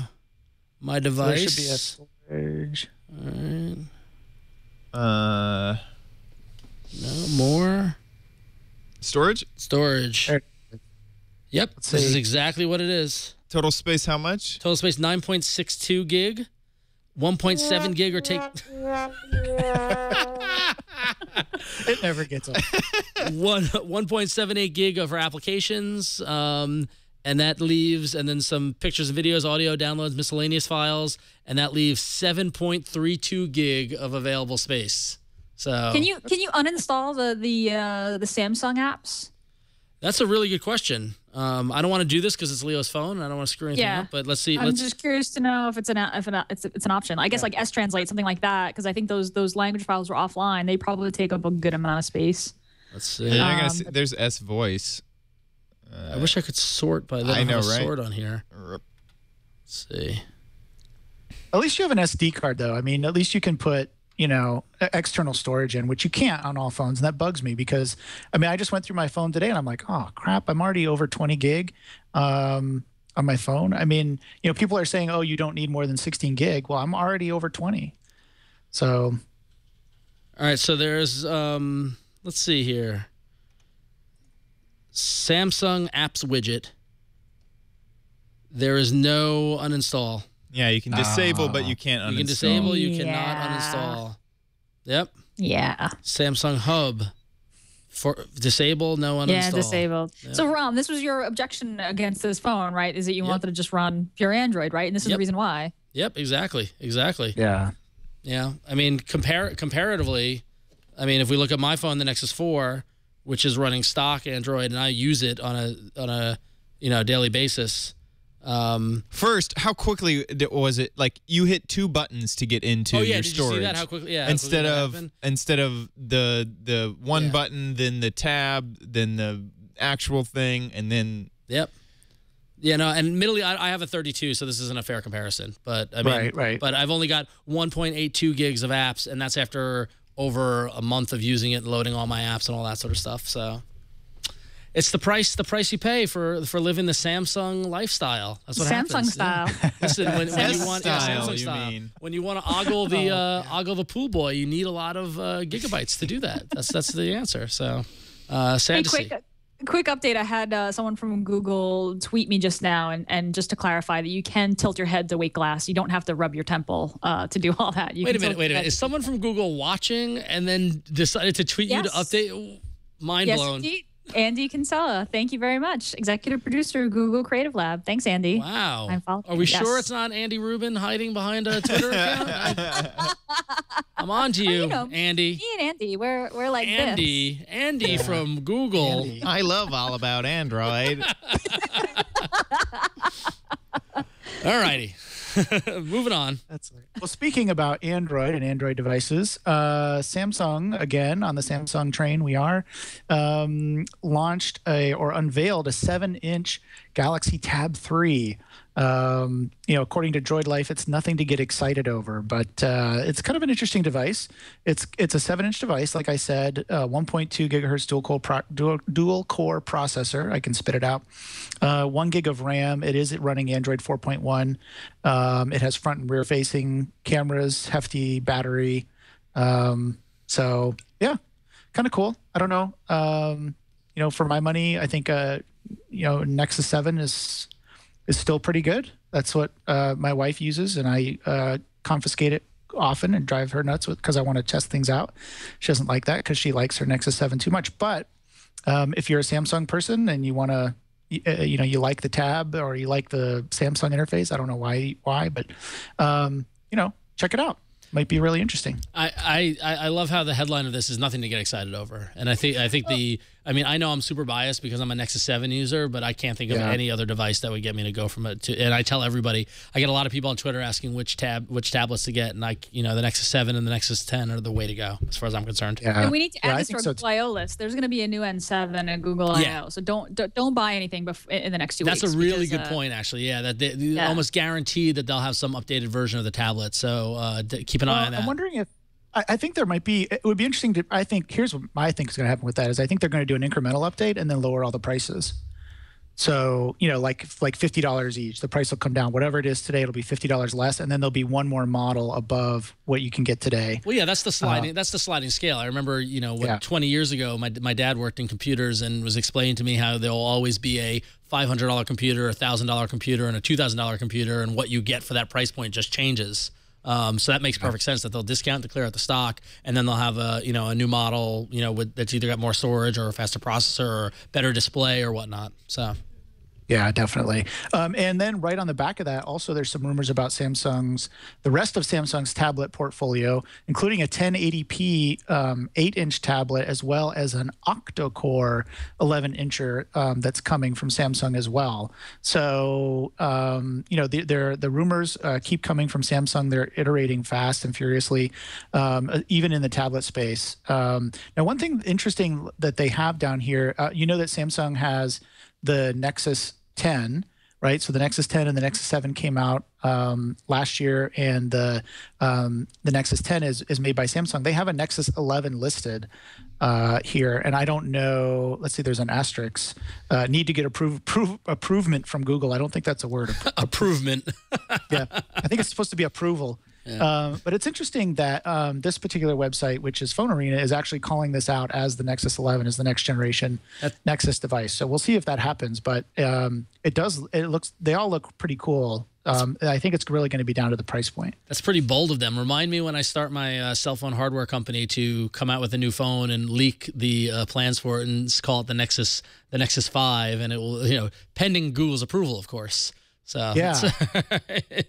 my device. There should be a storage. All right. No more Storage? storage. There. Yep. Let's This is see. exactly what it is. Total space how much? Total space 9.62 gig, 1.7 gig, or take It never gets old. 1.78 gig of our applications, and that leaves, and then some pictures and videos, audio downloads, miscellaneous files, and that leaves 7.32 gig of available space. So Can you uninstall the Samsung apps? that's a really good question. I don't want to do this because it's Leo's phone, and I don't want to screw anything up. But let's see. I'm just curious to know if it's an option. I guess like S-Translate, something like that, because I think those language files were offline. They probably take up a good amount of space. Let's see. You're not gonna see, there's S voice. I wish I could sort by that. I know, right? Sort on here. Let's see. At least you have an SD card, though. I mean, at least you can put, external storage in, which you can't on all phones. And that bugs me because, I mean, I just went through my phone today and I'm like, oh, crap, I'm already over 20 gig on my phone. I mean, people are saying, oh, you don't need more than 16 gig. Well, I'm already over 20. So. All right. So there's, let's see here. Samsung apps widget. There is no uninstall. Yeah, you can disable, but you can't uninstall. You can disable, you cannot uninstall. Yep. Yeah. Samsung Hub. For disable, no uninstall. Yeah, disabled. Yep. So, Ron, this was your objection against this phone, right? Is that you wanted to just run pure Android, right? And this is the reason why. Yep, exactly. Yeah. Yeah. I mean, comparatively, I mean, if we look at my phone, the Nexus 4, which is running stock Android, and I use it on a daily basis. First, how quickly was it? Like you hit 2 buttons to get into your storage. Did you see that? How quickly? Yeah. Instead of the one button, then the tab, then the actual thing, and then. Yep. Yeah. No. And admittedly, I have a 32, so this isn't a fair comparison. But I mean, right. But I've only got 1.82 gigs of apps, and that's after over a month of using it and loading all my apps and all that sort of stuff. So it's the price you pay for living the Samsung lifestyle. That's what Samsung happens. style. Yeah. Listen, when you want style, Samsung you style, mean. when you want to ogle the pool boy, you need a lot of gigabytes to do that. That's the answer. So sad to see. Quick update. I had someone from Google tweet me just now, and just to clarify that you can tilt your head to weight glass. You don't have to rub your temple to do all that. Wait a minute. Is someone from Google watching and then decided to tweet you to update? Mind blown. Indeed. Andy Kinsella, thank you very much. Executive producer of Google Creative Lab. Thanks, Andy. Wow. Are we sure it's not Andy Rubin hiding behind a Twitter account? I'm on to you, Andy. Me and Andy, we're like this. Andy from Google. Andy. I love All About Android. All righty. Moving on. Well, speaking about Android and Android devices, Samsung, again, on the Samsung train we are, launched or unveiled a 7-inch Galaxy Tab 3. According to Droid Life, it's nothing to get excited over, but it's kind of an interesting device. It's a 7-inch device, like I said, 1.2 gigahertz dual core processor. I can spit it out. 1 gig of RAM. It is running Android 4.1. It has front and rear facing cameras, hefty battery. So yeah, kind of cool. I don't know. For my money, I think Nexus 7 is still pretty good. That's what my wife uses, and I confiscate it often and drive her nuts because I want to test things out. She doesn't like that because she likes her Nexus 7 too much. But if you're a Samsung person and you want to, you like the tab or you like the Samsung interface, I don't know why, but check it out. Might be really interesting. I love how the headline of this is nothing to get excited over, and I think I know I'm super biased because I'm a Nexus 7 user, but I can't think of any other device that would get me to go from it to. And I tell everybody, I get a lot of people on Twitter asking which tablets to get, and the Nexus 7 and the Nexus 10 are the way to go as far as I'm concerned. Yeah. And we need to add this to our Google I/O list. There's going to be a new N7 and Google I/O, so don't buy anything in the next 2 weeks. That's a really good point, actually. Yeah, that they almost guaranteed that they'll have some updated version of the tablet. So keep an eye on that. I'm wondering if I think there might be. It would be interesting to. I think here's what I think is going to happen with that is I think they're going to do an incremental update and then lower all the prices. So like $50 each. The price will come down. Whatever it is today, it'll be $50 less, and then there'll be one more model above what you can get today. Well, yeah, that's the sliding. That's the sliding scale. I remember, 20 years ago, my dad worked in computers and was explaining to me how there'll always be a $500 computer, a $1,000 computer, and a $2,000 computer, and what you get for that price point just changes. So that makes perfect sense that they'll discount to clear out the stock, and then they'll have a new model that's either got more storage or a faster processor or better display or whatnot. So. Yeah, definitely. And then right on the back of that, also there's some rumors about the rest of Samsung's tablet portfolio, including a 1080p 8-inch tablet, as well as an octa-core 11-incher that's coming from Samsung as well. So, the rumors keep coming from Samsung. They're iterating fast and furiously, even in the tablet space. Now, one thing interesting that they have down here, that Samsung has the Nexus 10, right? So the Nexus 10 and the Nexus 7 came out last year, and the Nexus 10 is made by Samsung. They have a Nexus 11 listed here, and I don't know. Let's see, there's an asterisk. Need to get approvement from Google. I don't think that's a word. Approvement. Yeah, I think it's supposed to be approval. Yeah. But it's interesting that this particular website, which is Phone Arena, is actually calling this out as the Nexus 11 as the next generation Nexus device. So we'll see if that happens. But they all look pretty cool. I think it's really going to be down to the price point. That's pretty bold of them. Remind me when I start my cell phone hardware company to come out with a new phone and leak the plans for it and call it the Nexus 5, and it will, pending Google's approval, of course. So yeah,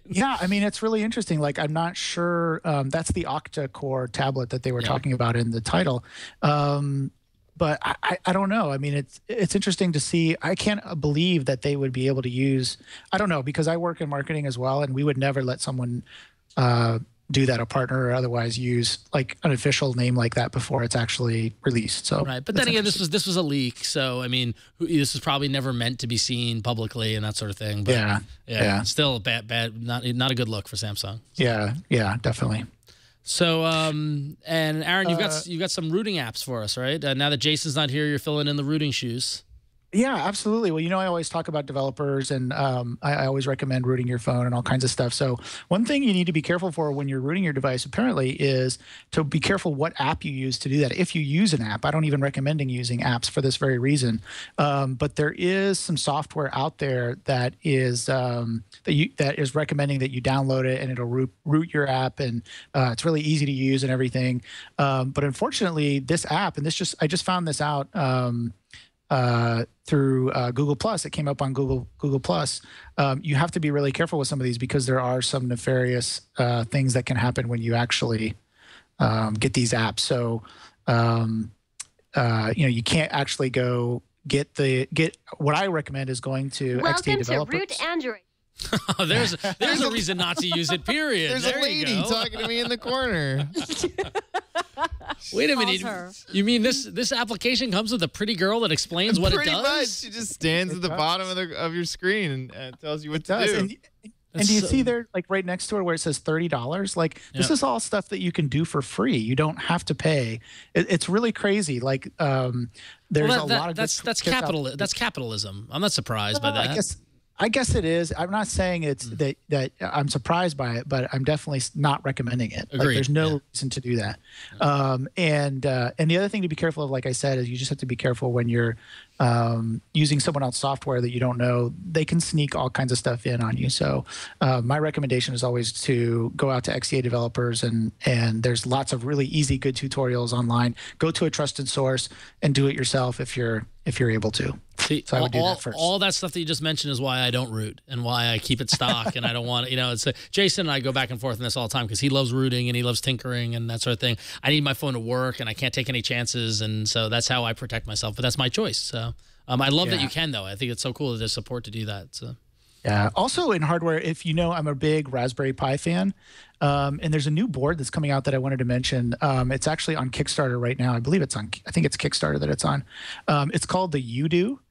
yeah. I mean, it's really interesting. Like, I'm not sure. That's the octa-core tablet that they were talking about in the title. But I don't know. I mean, it's interesting to see. I can't believe that they would be able to use. I don't know, because I work in marketing as well, and we would never let someone do that, a partner or otherwise, use like an official name like that before it's actually released. So right, but then again, this was a leak. So I mean, this was probably never meant to be seen publicly and that sort of thing. But yeah. Still bad, not a good look for Samsung. So. Yeah, definitely. So, and Aaron, you've got some rooting apps for us, right? Now that Jason's not here, you're filling in the rooting shoes. Yeah, absolutely. Well, I always talk about developers, and I always recommend rooting your phone and all kinds of stuff. So one thing you need to be careful for when you're rooting your device, apparently, is to be careful what app you use to do that. If you use an app, I don't even recommend using apps for this very reason. But there is some software out there that is that is recommending that you download it, and it'll root your app, and it's really easy to use and everything. But unfortunately, this app, and I just found this out. Through Google Plus, it came up on Google Plus. You have to be really careful with some of these because there are some nefarious things that can happen when you actually get these apps. So you can't actually go get what I recommend is going to XDA developers. Welcome to Root Android. There's a reason not to use it, period. There's a lady talking to me in the corner. Wait a minute. You mean this application comes with a pretty girl that explains what it does? Pretty much. She just stands at the bottom of your screen and tells you what to do. And do you see there, like right next to it where it says $30? Like this is all stuff that you can do for free. You don't have to pay. It's really crazy. Like there's a lot of that's capitalism. I'm not surprised by that. I guess it is. I'm not saying it's that I'm surprised by it, but I'm definitely not recommending it. Agreed. Like, there's no reason to do that. And the other thing to be careful of, like I said, is you just have to be careful when you're using someone else's software that you don't know. They can sneak all kinds of stuff in on you. So my recommendation is always to go out to XDA developers, and there's lots of really easy, good tutorials online. Go to a trusted source and do it yourself if you're able to. See, so I would do that first. All that stuff that you just mentioned is why I don't root and why I keep it stock, and I don't want it. It's Jason and I go back and forth on this all the time because he loves rooting and he loves tinkering and that sort of thing. I need my phone to work, and I can't take any chances, and so that's how I protect myself. But that's my choice. So I love that you can, though. I think it's so cool that there's support to do that. So. Yeah. Also in hardware, if I'm a big Raspberry Pi fan, and there's a new board that's coming out that I wanted to mention. It's actually on Kickstarter right now. I think it's Kickstarter that it's on. It's called the Udo.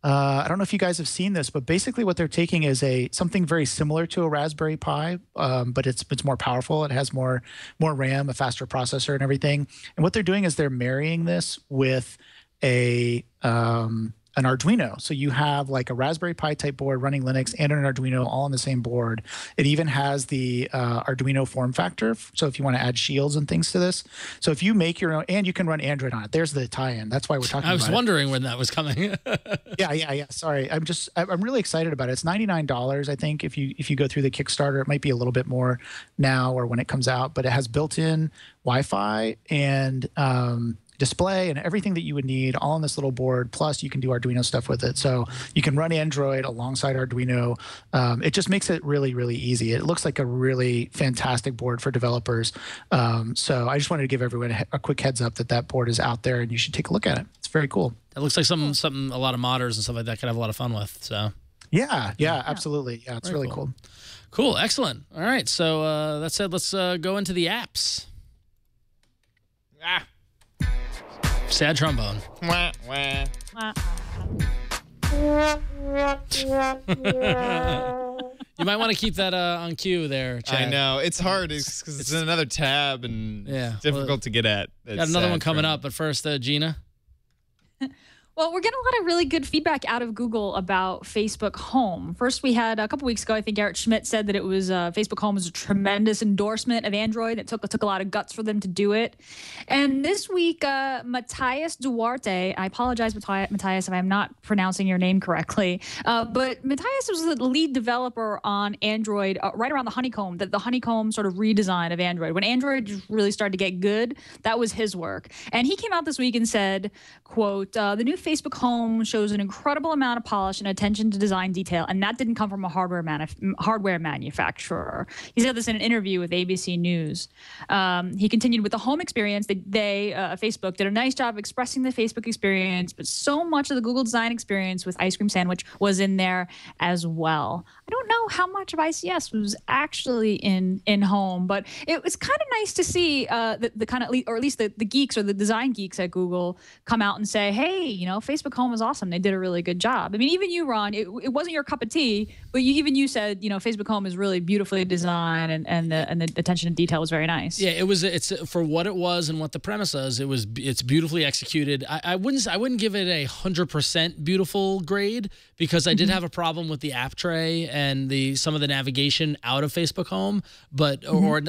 I don't know if you guys have seen this, but basically what they're taking is something very similar to a Raspberry Pi, but it's more powerful. It has more RAM, a faster processor, and everything. And what they're doing is they're marrying this with an Arduino. So you have like a Raspberry Pi type board running Linux and an Arduino all on the same board. It even has the Arduino form factor. So if you want to add shields and things to this. So if you make your own, and you can run Android on it. There's the tie-in. That's why we're talking about it. I was wondering when that was coming. Yeah. Sorry. I'm really excited about it. It's $99, I think, if you go through the Kickstarter. It might be a little bit more now or when it comes out, but it has built-in Wi-Fi and display and everything that you would need all on this little board. Plus you can do Arduino stuff with it. So you can run Android alongside Arduino. It just makes it really, really easy. It looks like a really fantastic board for developers. So I just wanted to give everyone a quick heads up that board is out there and you should take a look at it. It's very cool. It looks like something a lot of modders and stuff like that could have a lot of fun with. So yeah, absolutely. Yeah, it's really cool. Cool. Excellent. All right. So that said, let's go into the apps. Sad trombone. Wah, wah. You might want to keep that on cue there, Chad. I know. It's hard because it's in another tab and it's difficult to get at. Got another one coming up, but first, Gina. Well, we're getting a lot of really good feedback out of Google about Facebook Home. First, we had a couple weeks ago, I think Garrett Schmidt said that it was Facebook Home was a tremendous endorsement of Android. It took a lot of guts for them to do it. And this week, Matthias Duarte, I apologize, Matthias, if I'm not pronouncing your name correctly, but Matthias was the lead developer on Android right around the Honeycomb, the Honeycomb sort of redesign of Android. When Android really started to get good, that was his work. And he came out this week and said, quote, the new Facebook Home shows an incredible amount of polish and attention to design detail, and that didn't come from a hardware manufacturer. He said this in an interview with ABC News. He continued with the home experience. Facebook did a nice job expressing the Facebook experience, but so much of the Google design experience with Ice Cream Sandwich was in there as well. I don't know how much of ICS was actually in Home, but it was kind of nice to see the kind of, or at least the geeks or the design geeks at Google come out and say, hey, Facebook Home is awesome. They did a really good job. I mean, even you, Ron, it wasn't your cup of tea, but you said, Facebook Home is really beautifully designed and the attention to detail was very nice. Yeah, it's for what it was and what the premise is. It's beautifully executed. I wouldn't give it 100% beautiful grade because I did have a problem with the app tray and some of the navigation out of Facebook Home, but or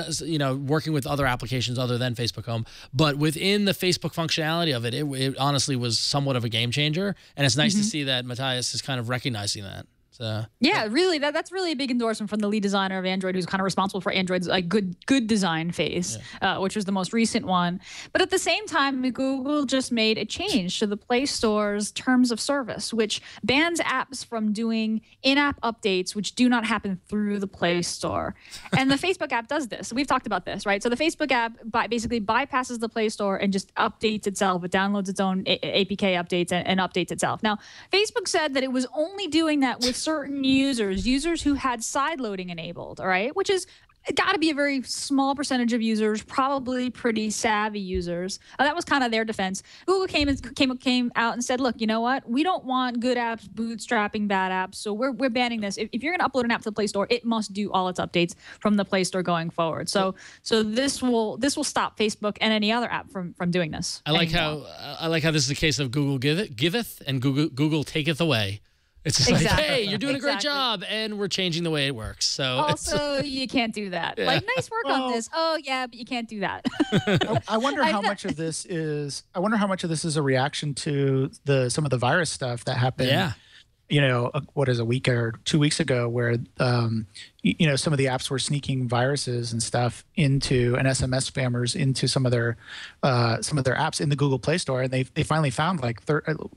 working with other applications other than Facebook Home. But within the Facebook functionality of it, it honestly was somewhat of a game changer, and it's nice to see that Matthias is kind of recognizing that. So, yeah, really, that's really a big endorsement from the lead designer of Android, who's kind of responsible for Android's good design phase, which was the most recent one. But at the same time, Google just made a change to the Play Store's terms of service, which bans apps from doing in-app updates, which do not happen through the Play Store. And the Facebook app does this. We've talked about this, right? So the Facebook app basically bypasses the Play Store and just updates itself. It downloads its own APK updates and updates itself. Now, Facebook said that it was only doing that with certain users who had side loading enabled, all right, which is got to be a very small percentage of users, probably pretty savvy users. That was kind of their defense. Google came out and said, look, you know what? We don't want good apps bootstrapping bad apps, so we're banning this. If you're going to upload an app to the Play Store, it must do all its updates from the Play Store going forward. So this will stop Facebook and any other app from doing this. I like how this is a case of Google giveth and Google taketh away. It's just like, hey, you're doing a great job, and we're changing the way it works. So also, you can't do that. Yeah. Like, nice work on this. Oh yeah, but you can't do that. I wonder how much of this is. I wonder how much of this is a reaction to some of the virus stuff that happened. Yeah. What is a week or 2 weeks ago, where some of the apps were sneaking viruses and stuff into and SMS spammers into some of their apps in the Google Play Store, and they finally found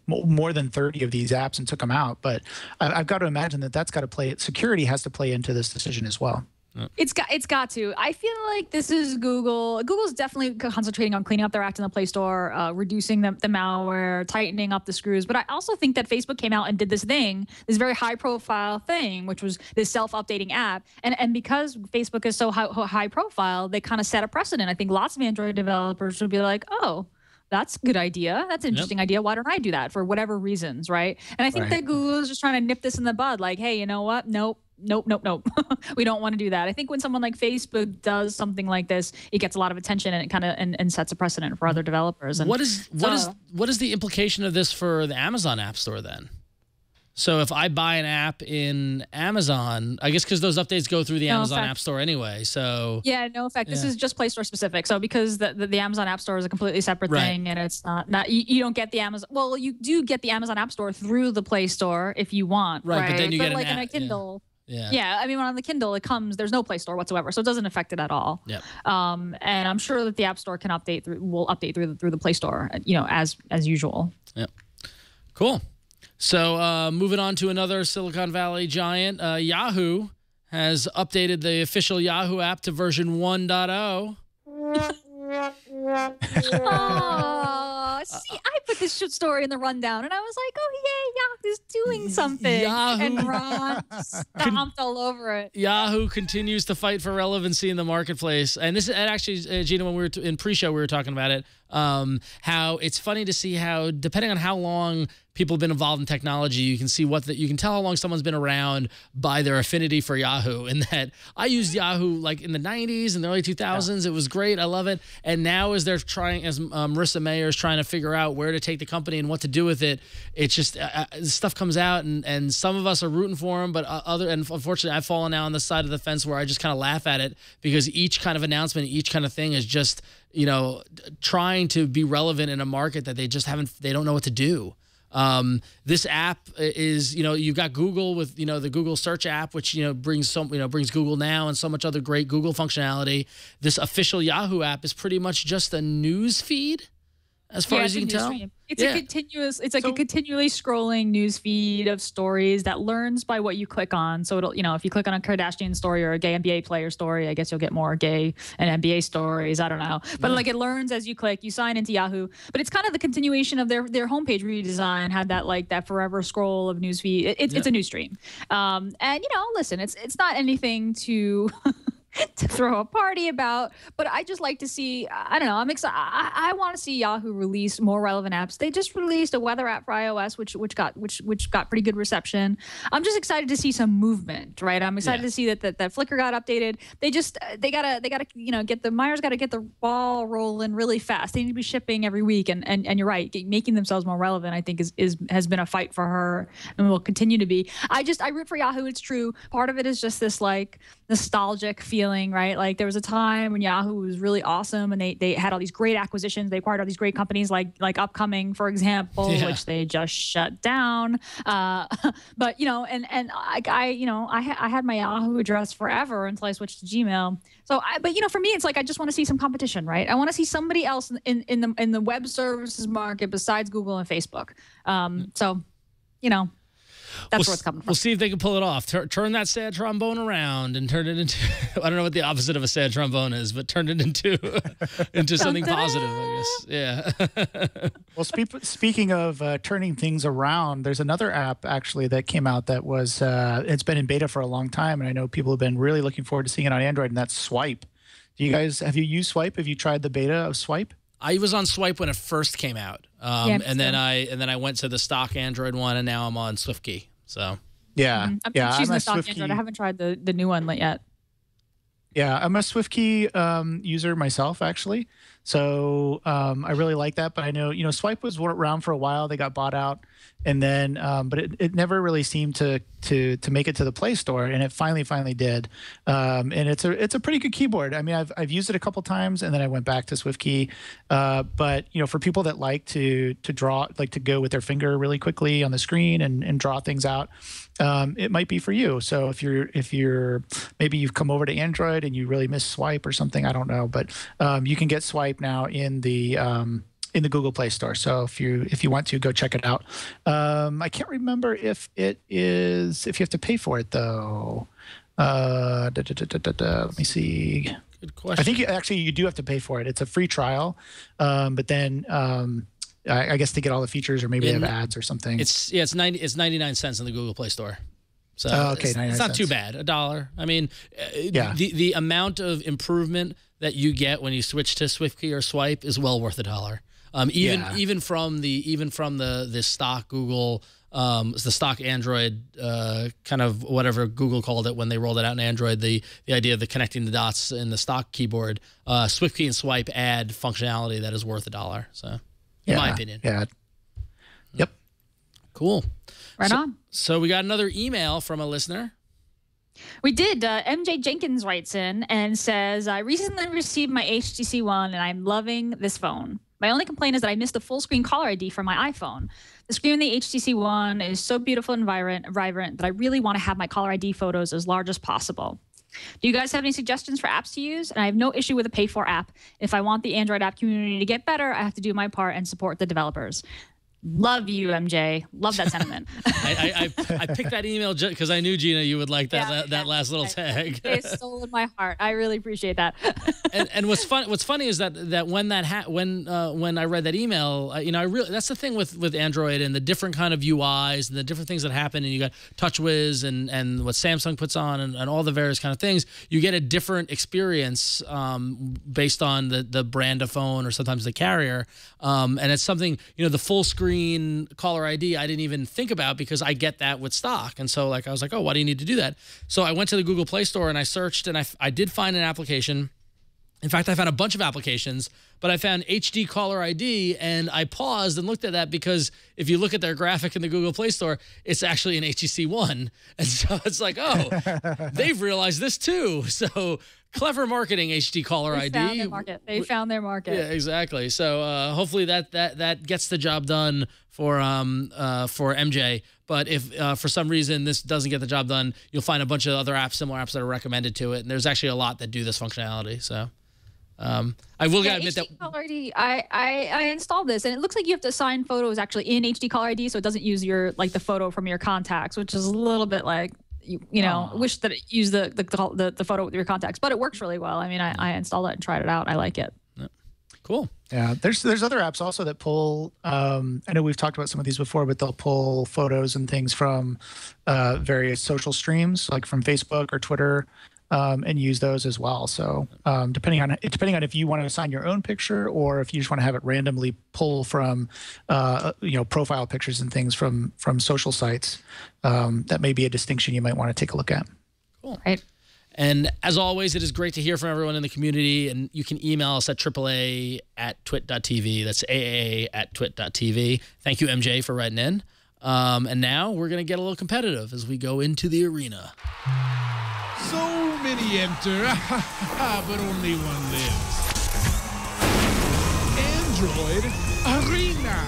more than 30 of these apps and took them out. But I've got to imagine that's got to play. Security has to play into this decision as well. It's got to. I feel like this is Google. Google's definitely concentrating on cleaning up their act in the Play Store, reducing the malware, tightening up the screws. But I also think that Facebook came out and did this very high-profile thing, which was this self-updating app. And because Facebook is so high-profile, they kind of set a precedent. I think lots of Android developers would be like, oh, that's a good idea. That's an interesting idea. Why don't I do that for whatever reasons, right? And I think that Google is just trying to nip this in the bud. Like, hey, you know what? Nope. We don't want to do that. I think when someone like Facebook does something like this, it gets a lot of attention and it kind of and sets a precedent for other developers. And what is the implication of this for the Amazon App Store then? So if I buy an app in Amazon, I guess because those updates go through the Amazon App Store anyway. So yeah, no effect. This is just Play Store specific. So because the Amazon App Store is a completely separate thing, and it's not you don't get the Amazon. Well, you do get the Amazon App Store through the Play Store if you want. Right, but then you get like an in a Kindle. Yeah. I mean, on the Kindle, there's no Play Store whatsoever, so it doesn't affect it at all. Yep. And I'm sure that the App Store will update through the Play Store, as usual. Yep. Cool. So moving on to another Silicon Valley giant, Yahoo has updated the official Yahoo app to version 1.0. Oh, see, I put this story in the rundown, and I was like, oh, yay, Yahoo's doing something. And Ron stomped all over it. Yahoo continues to fight for relevancy in the marketplace. And this, and actually, Gina, when we were in pre-show, we were talking about it, how it's funny to see how, depending on how long people have been involved in technology, you can see you can tell how long someone's been around by their affinity for Yahoo. And that I used Yahoo like in the 90s and the early 2000s. It was great. I love it. And now as they're trying, as Marissa Mayer is trying to figure out where to take the company and what to do with it, it's just stuff comes out and some of us are rooting for them, but and unfortunately I've fallen now on the side of the fence where I just kind of laugh at it because each kind of announcement, each kind of thing is just, trying to be relevant in a market that they don't know what to do. This app is, you've got Google with, the Google search app, which, brings Google Now and so much other great Google functionality. This official Yahoo app is pretty much just a news feed as far as you can tell. It's a continually scrolling news feed of stories that learns by what you click on. So it'll, if you click on a Kardashian story or a gay NBA player story, I guess you'll get more gay and NBA stories. I don't know. But it learns as you click, you sign into Yahoo. But it's kind of the continuation of their homepage redesign, had that forever scroll of news feed. It's a news stream. And listen, it's not anything to to throw a party about, but I just like to see, I don't know, I'm excited. I want to see Yahoo release more relevant apps. They just released a weather app for iOS, which got pretty good reception. I'm just excited to see some movement, right? I'm excited to see that Flickr got updated. They gotta Myers got to get the ball rolling really fast. They need to be shipping every week, and you're right, making themselves more relevant, I think has been a fight for her and will continue to be. I root for Yahoo. It's true. Part of it is just this like nostalgic feeling, right? Like there was a time when Yahoo was really awesome, and they had all these great acquisitions. They acquired all these great companies like Upcoming, for example, which they just shut down. But I had my Yahoo address forever until I switched to Gmail. So, for me, it's like I just want to see some competition, right? I want to see somebody else in the web services market besides Google and Facebook. That's where it's coming from. We'll see if they can pull it off. Turn that sad trombone around and turn it into, I don't know what the opposite of a sad trombone is, but turn it into something positive, I guess. Yeah. Well, speaking of turning things around, there's another app actually that came out that was, it's been in beta for a long time, and I know people have been really looking forward to seeing it on Android, and that's Swipe. Have you used Swipe? Have you tried the beta of Swipe? I was on Swipe when it first came out, and then I went to the stock Android one, and now I'm on SwiftKey. So I'm choosing the stock Android. I haven't tried the new one yet. Yeah, I'm a SwiftKey user myself, actually. So I really like that. But I know Swipe was around for a while. They got bought out, and then but it never really seemed to make it to the Play Store, and it finally did. And it's a pretty good keyboard. I mean, I've used it a couple times, and then I went back to SwiftKey. But for people that like to draw, like to go with their finger really quickly on the screen and draw things out, it might be for you. So if you're maybe you've come over to Android and you really miss Swipe or something, I don't know, but you can get Swipe now in the Google Play Store. So if you want to, go check it out. I can't remember if you have to pay for it though. Let me see. Good question. I think you do have to pay for it. It's a free trial, but then I guess to get all the features, or maybe they have ads or something. It's 99 cents in the Google Play Store. So okay, it's not too bad. $1. I mean, the amount of improvement that you get when you switch to SwiftKey or Swipe is well worth $1. Even from the stock Google, the stock Android, kind of whatever Google called it when they rolled it out in Android, the idea of the connecting the dots in the stock keyboard, SwiftKey and Swipe add functionality that is worth $1. So, in my opinion. Yeah. Yep. Cool. Right on. So we got another email from a listener. We did. MJ Jenkins writes in and says, I recently received my HTC One, and I'm loving this phone. My only complaint is that I missed the full screen caller ID for my iPhone. The screen in the HTC One is so beautiful and vibrant that I really want to have my caller ID photos as large as possible. Do you guys have any suggestions for apps to use? And I have no issue with a pay-for app. If I want the Android app community to get better, I have to do my part and support the developers. Love you, MJ. Love that sentiment. I picked that email just because I knew, Gina, you would like that last little tag. It's stolen my heart. I really appreciate that. and what's funny is that when when I read that email, I really, that's the thing with Android and the different kind of UIs and the different things that happen, and you got TouchWiz and what Samsung puts on and all the various kind of things. You get a different experience based on the brand of phone or sometimes the carrier, and it's something, the full screen caller ID I didn't even think about because I get that with stock. And so I was like, oh, why do you need to do that? So I went to the Google Play Store and I searched, and I did find an application. In fact, I found a bunch of applications, but I found HD caller ID, and I paused and looked at that because if you look at their graphic in the Google Play Store, it's actually an HTC One. And so it's like, oh, they've realized this too. So clever marketing, HD caller ID. They found their market. Yeah, exactly. So hopefully that gets the job done for MJ. But if for some reason this doesn't get the job done, you'll find a bunch of other apps, similar apps that are recommended to it. And there's actually a lot that do this functionality. So I will admit that Caller ID, I installed this, and it looks like you have to assign photos actually in HD caller ID, so it doesn't use your the photo from your contacts, which is a little bit like wish that it used the photo with your contacts, but it works really well. I mean, I installed it and tried it out. I like it. Yeah. Cool. Yeah, there's other apps also that pull. I know we've talked about some of these before, but they'll pull photos and things from various social streams, like from Facebook or Twitter. and use those as well. So depending on if you want to assign your own picture or if you just want to have it randomly pull from profile pictures and things from social sites, that may be a distinction you might want to take a look at. Cool. Right. And as always, it is great to hear from everyone in the community. And you can email us at AAA@twit.tv. That's AAA@twit.tv. Thank you, MJ, for writing in. And now we're going to get a little competitive as we go into the arena. So many enter, but only one lives. Android Arena.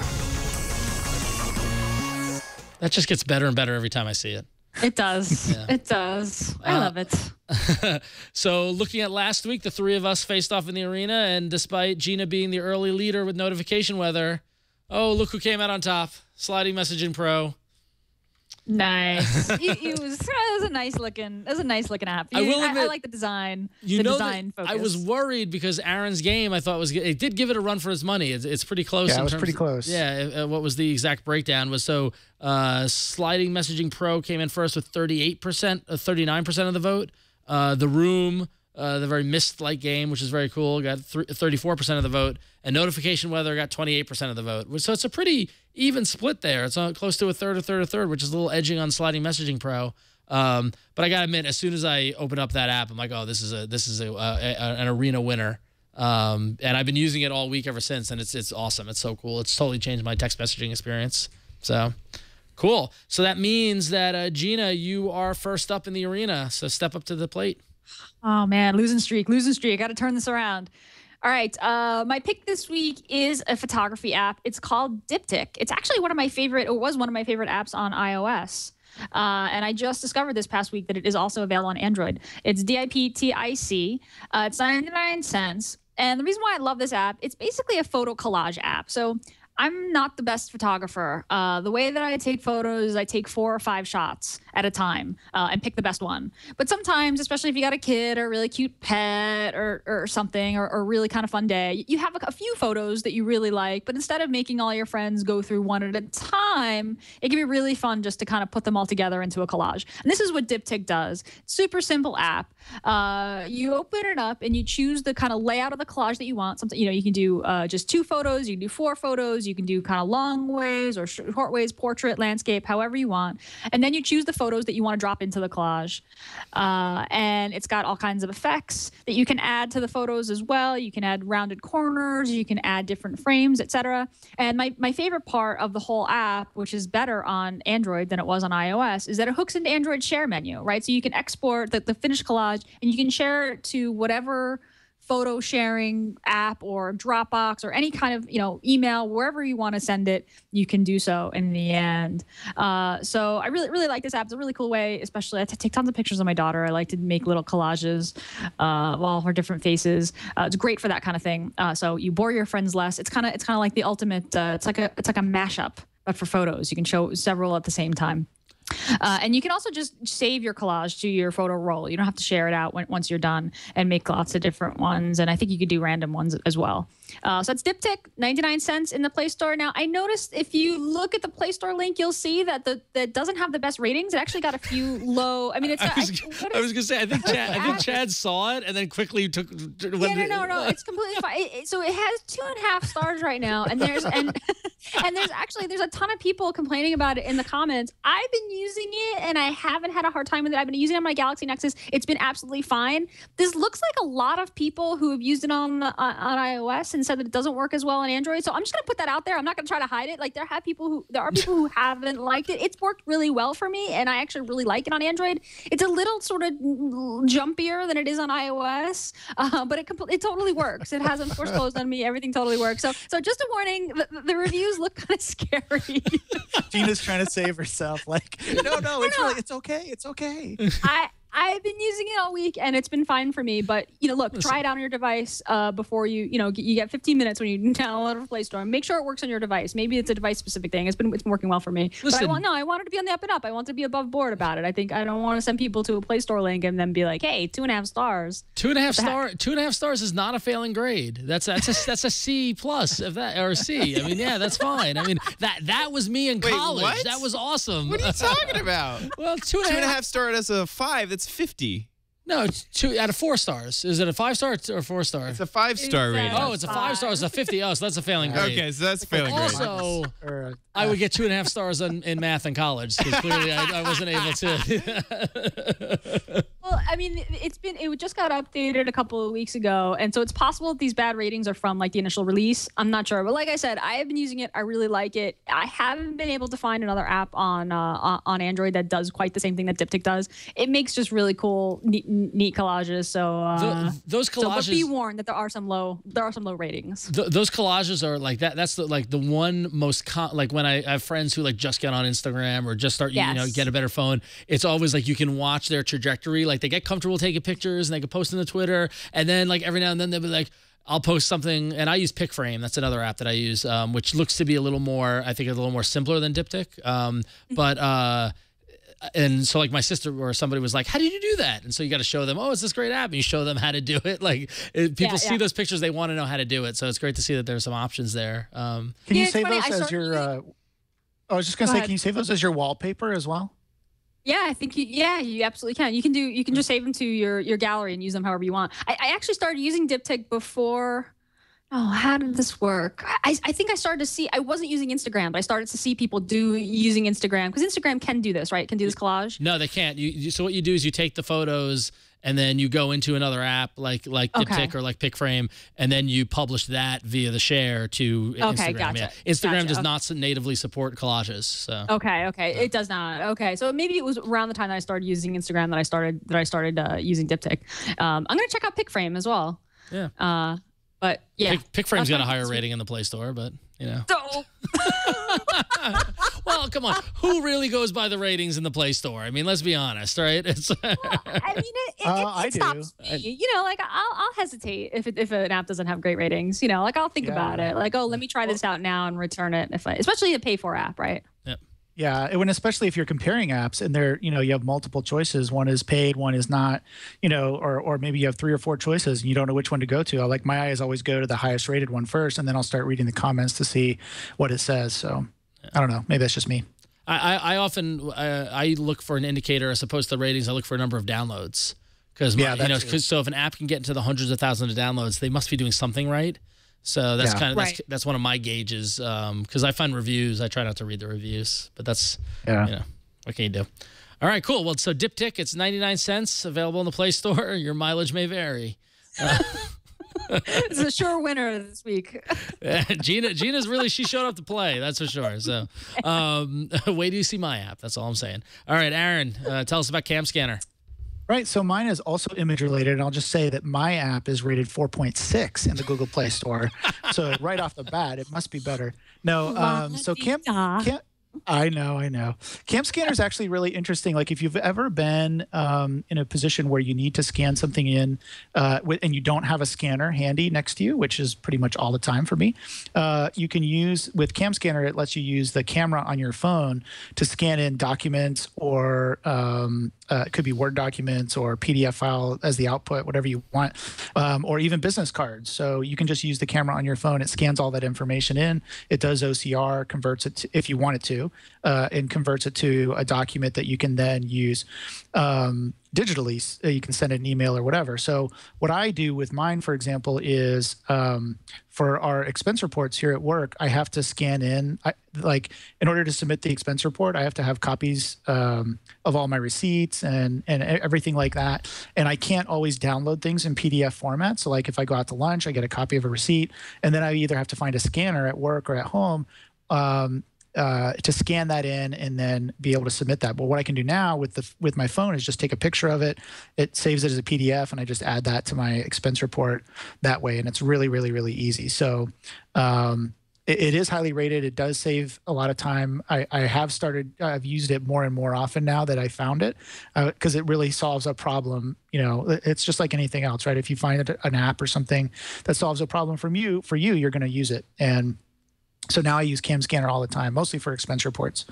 That just gets better and better every time I see it. It does. Yeah. It does. I love it. So looking at last week, the three of us faced off in the arena, and despite Gina being the early leader with notification weather, oh, look who came out on top. Sliding Messaging Pro. Nice. it was a nice looking app. I will admit, I like the design. Focus. I was worried because Aaron's game, I thought it did give it a run for its money. It's pretty close. Yeah, it was pretty close. Yeah. What was the exact breakdown was Sliding Messaging Pro came in first with 39% of the vote. The Room, the very Mist-like game, which is very cool, got 34% of the vote, and Notification Weather got 28% of the vote. So it's a pretty even split there. It's close to a third, which is a little edging on Sliding Messaging Pro. But I gotta admit, as soon as I open up that app, I'm like, oh, this is an arena winner. And I've been using it all week ever since, and it's awesome. It's so cool. It's totally changed my text messaging experience. So cool. So that means that Gina, you are first up in the arena. So step up to the plate. Oh man, losing streak. I got to turn this around. All right, my pick this week is a photography app. It's called Diptyque. It's actually was one of my favorite apps on iOS. And I just discovered this past week that it is also available on Android. It's Diptyque. It's 99 cents. And the reason why I love this app, it's basically a photo collage app. So I'm not the best photographer. The way that I take photos, I take 4 or 5 shots at a time and pick the best one. But sometimes, especially if you got a kid or a really cute pet or something, or a really kind of fun day, you have a few photos that you really like, but instead of making all your friends go through one at a time, it can be really fun just to kind of put them all together into a collage. And this is what Diptyque does. Super simple app. You open it up and you choose the kind of layout of the collage that you want. Something, you can do just 2 photos, you can do 4 photos, you can do kind of long ways or short ways, portrait, landscape, however you want. And then you choose the photos that you want to drop into the collage. And it's got all kinds of effects that you can add to the photos as well. You can add rounded corners, you can add different frames, etc. And my favorite part of the whole app, which is better on Android than it was on iOS, is that it hooks into Android share menu, right? So you can export the finished collage and you can share it to whatever photo sharing app or Dropbox or any kind of email, wherever you want to send it, you can do so in the end. So I really like this app. It's a really cool way, especially I take tons of pictures of my daughter. I like to make little collages of her different faces. It's great for that kind of thing. So you bore your friends less. It's kind of like the ultimate. It's like a mashup, but for photos. You can show several at the same time. And you can also just save your collage to your photo roll. You don't have to share it out once you're done and make lots of different ones. And I think you could do random ones as well. So that's Diptyque, 99 cents in the Play Store. Now, I noticed if you look at the Play Store link, you'll see that that doesn't have the best ratings. It actually got a few low. I mean, it's. I was gonna say I think Chad saw it and then quickly took. No. It's completely fine. So it has 2.5 stars right now, and there's a ton of people complaining about it in the comments. I've been using it and I haven't had a hard time with it. I've been using it on my Galaxy Nexus. It's been absolutely fine. This looks like a lot of people who have used it on iOS and said that it doesn't work as well on Android. So I'm just gonna put that out there. I'm not gonna try to hide it. Like there are people who haven't liked it. It's worked really well for me, and I actually really like it on Android. It's a little sort of jumpier than it is on iOS, but it totally works. It hasn't force closed on me. Everything totally works. So just a warning: the reviews look kind of scary. Gina's trying to save herself. Like, no, it's okay. It's okay. I've been using it all week and it's been fine for me. But look, try it on your device before you get 15 minutes when you download it from Play Store. Make sure it works on your device. Maybe it's a device specific thing. It's been working well for me. But I wanted to be on the up and up. I want to be above board about it. I don't want to send people to a Play Store link and then be like, hey, 2.5 stars. 2.5 stars is not a failing grade. That's a C+ of that, or a C. I mean, yeah, that's fine. I mean, that was me in college. What? That was awesome. What are you talking about? Well, 2.5 star as a 5. That's 50. No, it's 2 out of 4 stars. Is it a 5-star or 4-star? It's a 5-star rating. Oh, it's a 5-star. It's a 50. Oh, so that's a failing grade. Okay, so that's failing grade. Also, I would get 2.5 stars in math in college because clearly I wasn't able to. Well, I mean, it just got updated a couple of weeks ago, and so it's possible that these bad ratings are from like the initial release. I'm not sure, but like I said, I have been using it. I really like it. I haven't been able to find another app on Android that does quite the same thing that Diptych does. It makes just really cool, neat collages. So those collages. But be warned that there are some low ratings. Those collages are like that. That's the one most like when I have friends who like just get on Instagram or just start get a better phone. It's always like you can watch their trajectory. Like they get comfortable taking pictures and they can post on the Twitter, and then like every now and then they'll be like, I'll post something, and I use PicFrame. That's another app that I use, which looks to be a little more, I think, a little more simpler than Diptych. And so like my sister or somebody was like, how did you do that? And so you got to show them, oh, it's this great app. And you show them how to do it. Like people see those pictures, they want to know how to do it. So it's great to see that there's some options there. Can you save those as your, I was just going to say, can you save those as your wallpaper as well? Yeah, I think you absolutely can. You can just save them to your gallery and use them however you want. I actually started using Diptych before. Oh, how did this work? I think I started to see. I wasn't using Instagram, but I started to see people using Instagram because Instagram can do this, right? It can do this collage. No, they can't. So what you do is you take the photos and then you go into another app like Diptych or like PicFrame, and then you publish that via the share to Instagram. Gotcha. Yeah. Instagram does not natively support collages. So it does not. Okay, so maybe it was around the time that I started using Instagram that I started using Diptych. I'm gonna check out PicFrame as well. Yeah. But yeah, PicFrame's got a higher rating in the Play Store, but you know. Well, come on. Who really goes by the ratings in the Play Store? I mean, let's be honest, right? It's. I mean, it stops me. You know, like I'll hesitate if an app doesn't have great ratings. You know, like I'll think about it. Like, oh, let me try this out now and return it. Especially a pay for app, right? Yep. Yeah, especially if you're comparing apps and you have multiple choices. One is paid, one is not, or maybe you have 3 or 4 choices and you don't know which one to go to. Like my eyes always go to the highest rated one first, and then I'll start reading the comments to see what it says. So I don't know. Maybe that's just me. I often I look for an indicator as opposed to ratings. I look for a number of downloads because so if an app can get into the hundreds of thousands of downloads, they must be doing something right. So that's that's one of my gauges because I find reviews. I try not to read the reviews, but that's what can you do? All right, cool. Well, so Diptych, it's 99 cents, available in the Play Store. Your mileage may vary. It's a sure winner this week. Gina's really, she showed up to play, that's for sure. So wait till you see my app. That's all I'm saying. All right, Aaron, tell us about Camscanner. Right, so mine is also image related, and I'll just say that my app is rated 4.6 in the Google Play Store. So right off the bat, it must be better. No, so I know. Camscanner is actually really interesting. Like if you've ever been in a position where you need to scan something in and you don't have a scanner handy next to you, which is pretty much all the time for me, you can use, with Camscanner, it lets you use the camera on your phone to scan in documents or it could be Word documents or PDF file as the output, whatever you want, or even business cards. So you can just use the camera on your phone. It scans all that information in. It does OCR, converts it to, if you want it to, and converts it to a document that you can then use digitally. You can send it an email or whatever. So what I do with mine, for example, is for our expense reports here at work, I have to scan in. In order to submit the expense report, I have to have copies of all my receipts and everything like that. And I can't always download things in PDF format. So like if I go out to lunch, I get a copy of a receipt, and then I either have to find a scanner at work or at home to scan that in and then be able to submit that. But what I can do now with my phone is just take a picture of it. It saves it as a PDF, and I just add that to my expense report that way. And it's really, really, really easy. So it is highly rated. It does save a lot of time. I've used it more and more often now that I found it because it really solves a problem. It's just like anything else, right? If you find an app or something that solves a problem for you, you're going to use it. And So now I use Camscanner all the time, mostly for expense reports,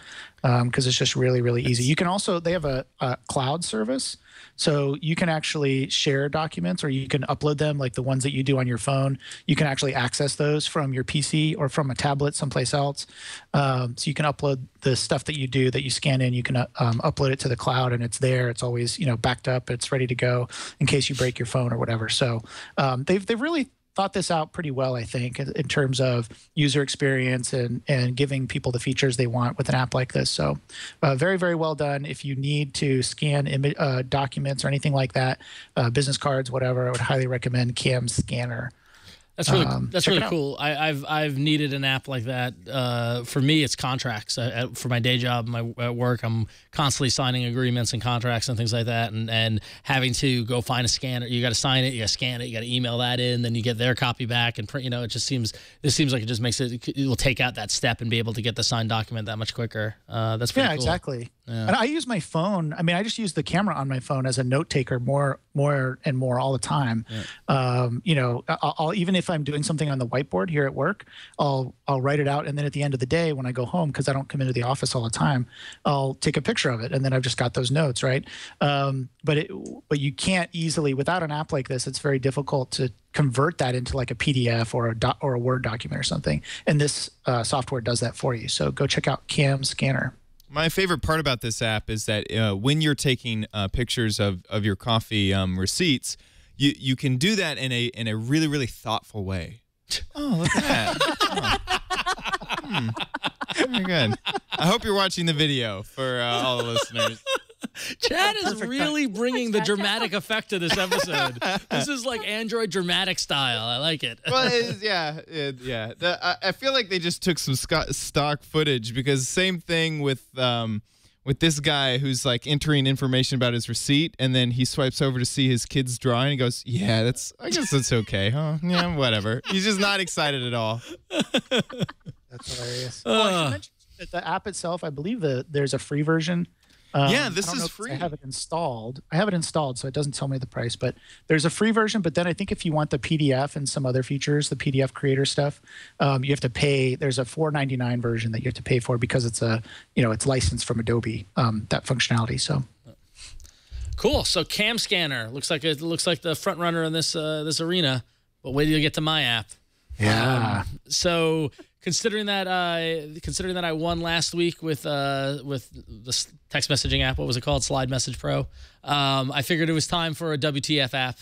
because it's just really, really easy. You can also, they have a cloud service. So you can actually share documents, or you can upload them, like the ones that you do on your phone. You can actually access those from your PC or from a tablet someplace else. So you can upload the stuff that you do, that you scan in. You can upload it to the cloud, and it's there. It's always, backed up. It's ready to go in case you break your phone or whatever. So they've really thought this out pretty well, I think, in terms of user experience and giving people the features they want with an app like this. So very, very well done. If you need to scan documents or anything like that, business cards, whatever, I would highly recommend Camscanner. That's really cool. I've needed an app like that. For me, it's contracts. For my day job, at work, I'm constantly signing agreements and contracts and things like that, and having to go find a scanner. You got to sign it, you got to scan it, you got to email that in, then you get their copy back and print. This seems like it just makes it will take out that step and be able to get the signed document that much quicker. That's pretty cool. Exactly. Yeah. And I use my phone. I mean, I just use the camera on my phone as a note taker more and more all the time. Yeah. I'll even if I'm doing something on the whiteboard here at work, I'll write it out, and then at the end of the day, when I go home, because I don't come into the office all the time, I'll take a picture of it, and then I've just got those notes, right? But you can't easily, without an app like this, it's very difficult to convert that into like a PDF or a Word document or something. And this software does that for you. So go check out Camscanner. My favorite part about this app is that when you're taking pictures of your coffee receipts, you can do that in a really, really thoughtful way. Oh, look at that. Very good. I hope you're watching the video for all the listeners. Chad is really bringing the dramatic effect to this episode. This is like Android dramatic style. I like it. Well, yeah. I feel like they just took some stock footage, because same thing with this guy who's like entering information about his receipt, and then he swipes over to see his kid's drawing. And he goes, "Yeah, I guess that's okay, huh? Yeah, whatever." He's just not excited at all. That's hilarious. I should mention that the app itself, I believe there's a free version. This is free. I have it installed. So it doesn't tell me the price, but there's a free version. But then I think if you want the PDF and some other features, the PDF creator stuff, you have to pay. There's a $4.99 version that you have to pay for, because it's it's licensed from Adobe, that functionality. So cool. So Camscanner looks like the front runner in this arena. But wait till you get to my app. Yeah. So considering that I won last week with the text messaging app, what was it called? Slide Message Pro. I figured it was time for a WTF app.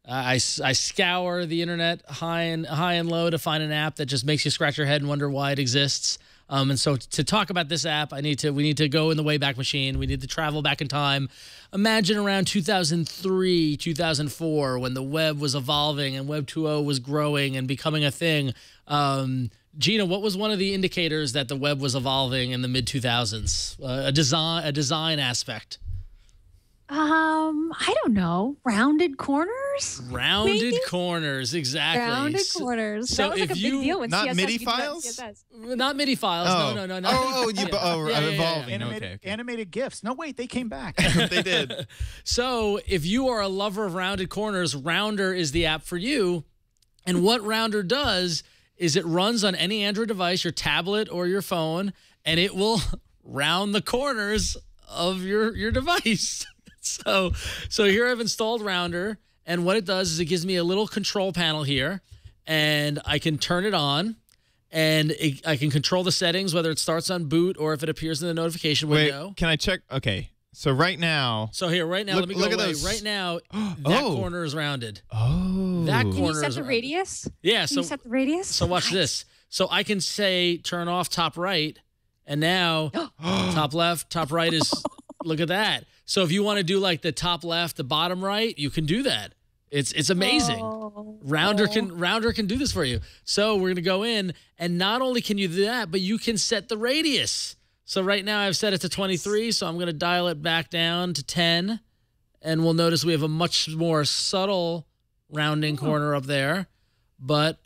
I scour the internet high and low to find an app that just makes you scratch your head and wonder why it exists. And so to talk about this app, we need to go in the Wayback Machine. We need to travel back in time. Imagine around 2003, 2004, when the web was evolving and Web 2.0 was growing and becoming a thing. Gina, what was one of the indicators that the web was evolving in the mid-2000s? A design aspect. I don't know. Rounded corners? Rounded corners, exactly. Rounded corners. So that was like a big deal when not CSS MIDI files? Not MIDI files. No. Evolving. Animated GIFs. No, wait, they came back. They did. So if you are a lover of rounded corners, Rounder is the app for you. And what Rounder does is it runs on any Android device, your tablet or your phone, and it will round the corners of your device. So here I've installed Rounder, and what it does is it gives me a little control panel here, and I can turn it on, and I can control the settings, whether it starts on boot or if it appears in the notification window. Wait, can I check? Okay, so right now. So here, right now, let me go away. Right now, that corner is rounded. Oh. That corner. Can you set the radius? Yeah. Can you set the radius? So watch this. So I can say turn off top right, and now top left, top right is, look at that. So if you want to do like the top left, the bottom right, you can do that. It's amazing. Rounder can do this for you. So we're going to go in, and not only can you do that, but you can set the radius. So right now I've set it to 23, so I'm going to dial it back down to 10, and we'll notice we have a much more subtle rounding corner up there. But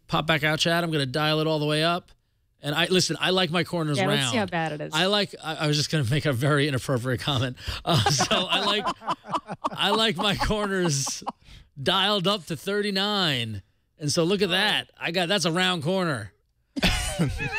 pop back out, Chad. I'm going to dial it all the way up. And I like my corners round. Let's see how bad it is. I was just going to make a very inappropriate comment. So I like my corners dialed up to 39. And so look at that. That's a round corner.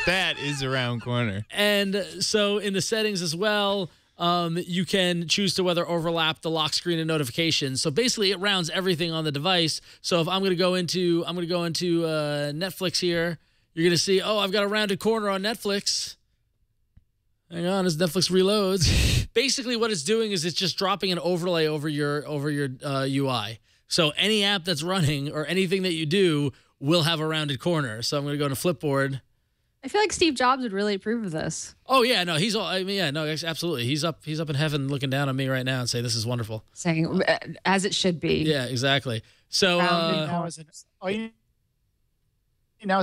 That is a round corner. And so in the settings as well, you can choose to whether overlap the lock screen and notifications. So basically, it rounds everything on the device. So if I'm going to go into Netflix here, you're going to see, oh, I've got a rounded corner on Netflix. Hang on, as Netflix reloads. Basically, what it's doing is it's just dropping an overlay over your UI. So any app that's running or anything that you do will have a rounded corner. So I'm going to go to Flipboard. I feel like Steve Jobs would really approve of this. Oh yeah, no, he's all. I mean, yeah, no, absolutely. He's up in heaven, looking down on me right now and say, "This is wonderful." Saying, as it should be. Yeah, exactly. So now is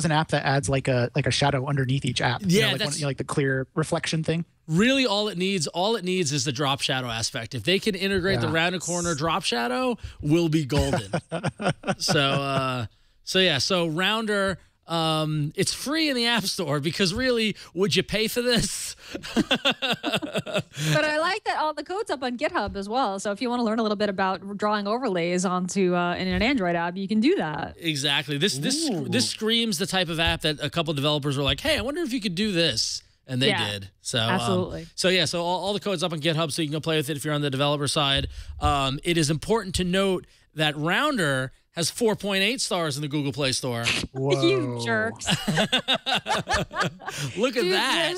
an app that adds like a shadow underneath each app. Yeah, like the clear reflection thing. Really, all it needs is the drop shadow aspect. If they can integrate the rounded corner drop shadow, we'll be golden. So Rounder. It's free in the App Store because really, would you pay for this? But I like that all the code's up on GitHub as well. So if you want to learn a little bit about drawing overlays onto in an Android app, you can do that. Exactly. This screams the type of app that a couple of developers were like, "Hey, I wonder if you could do this." And they did. So absolutely. So all the code's up on GitHub, so you can go play with it if you're on the developer side. It is important to note that Rounder has 4.8 stars in the Google Play Store. Whoa. You jerks. Look at that.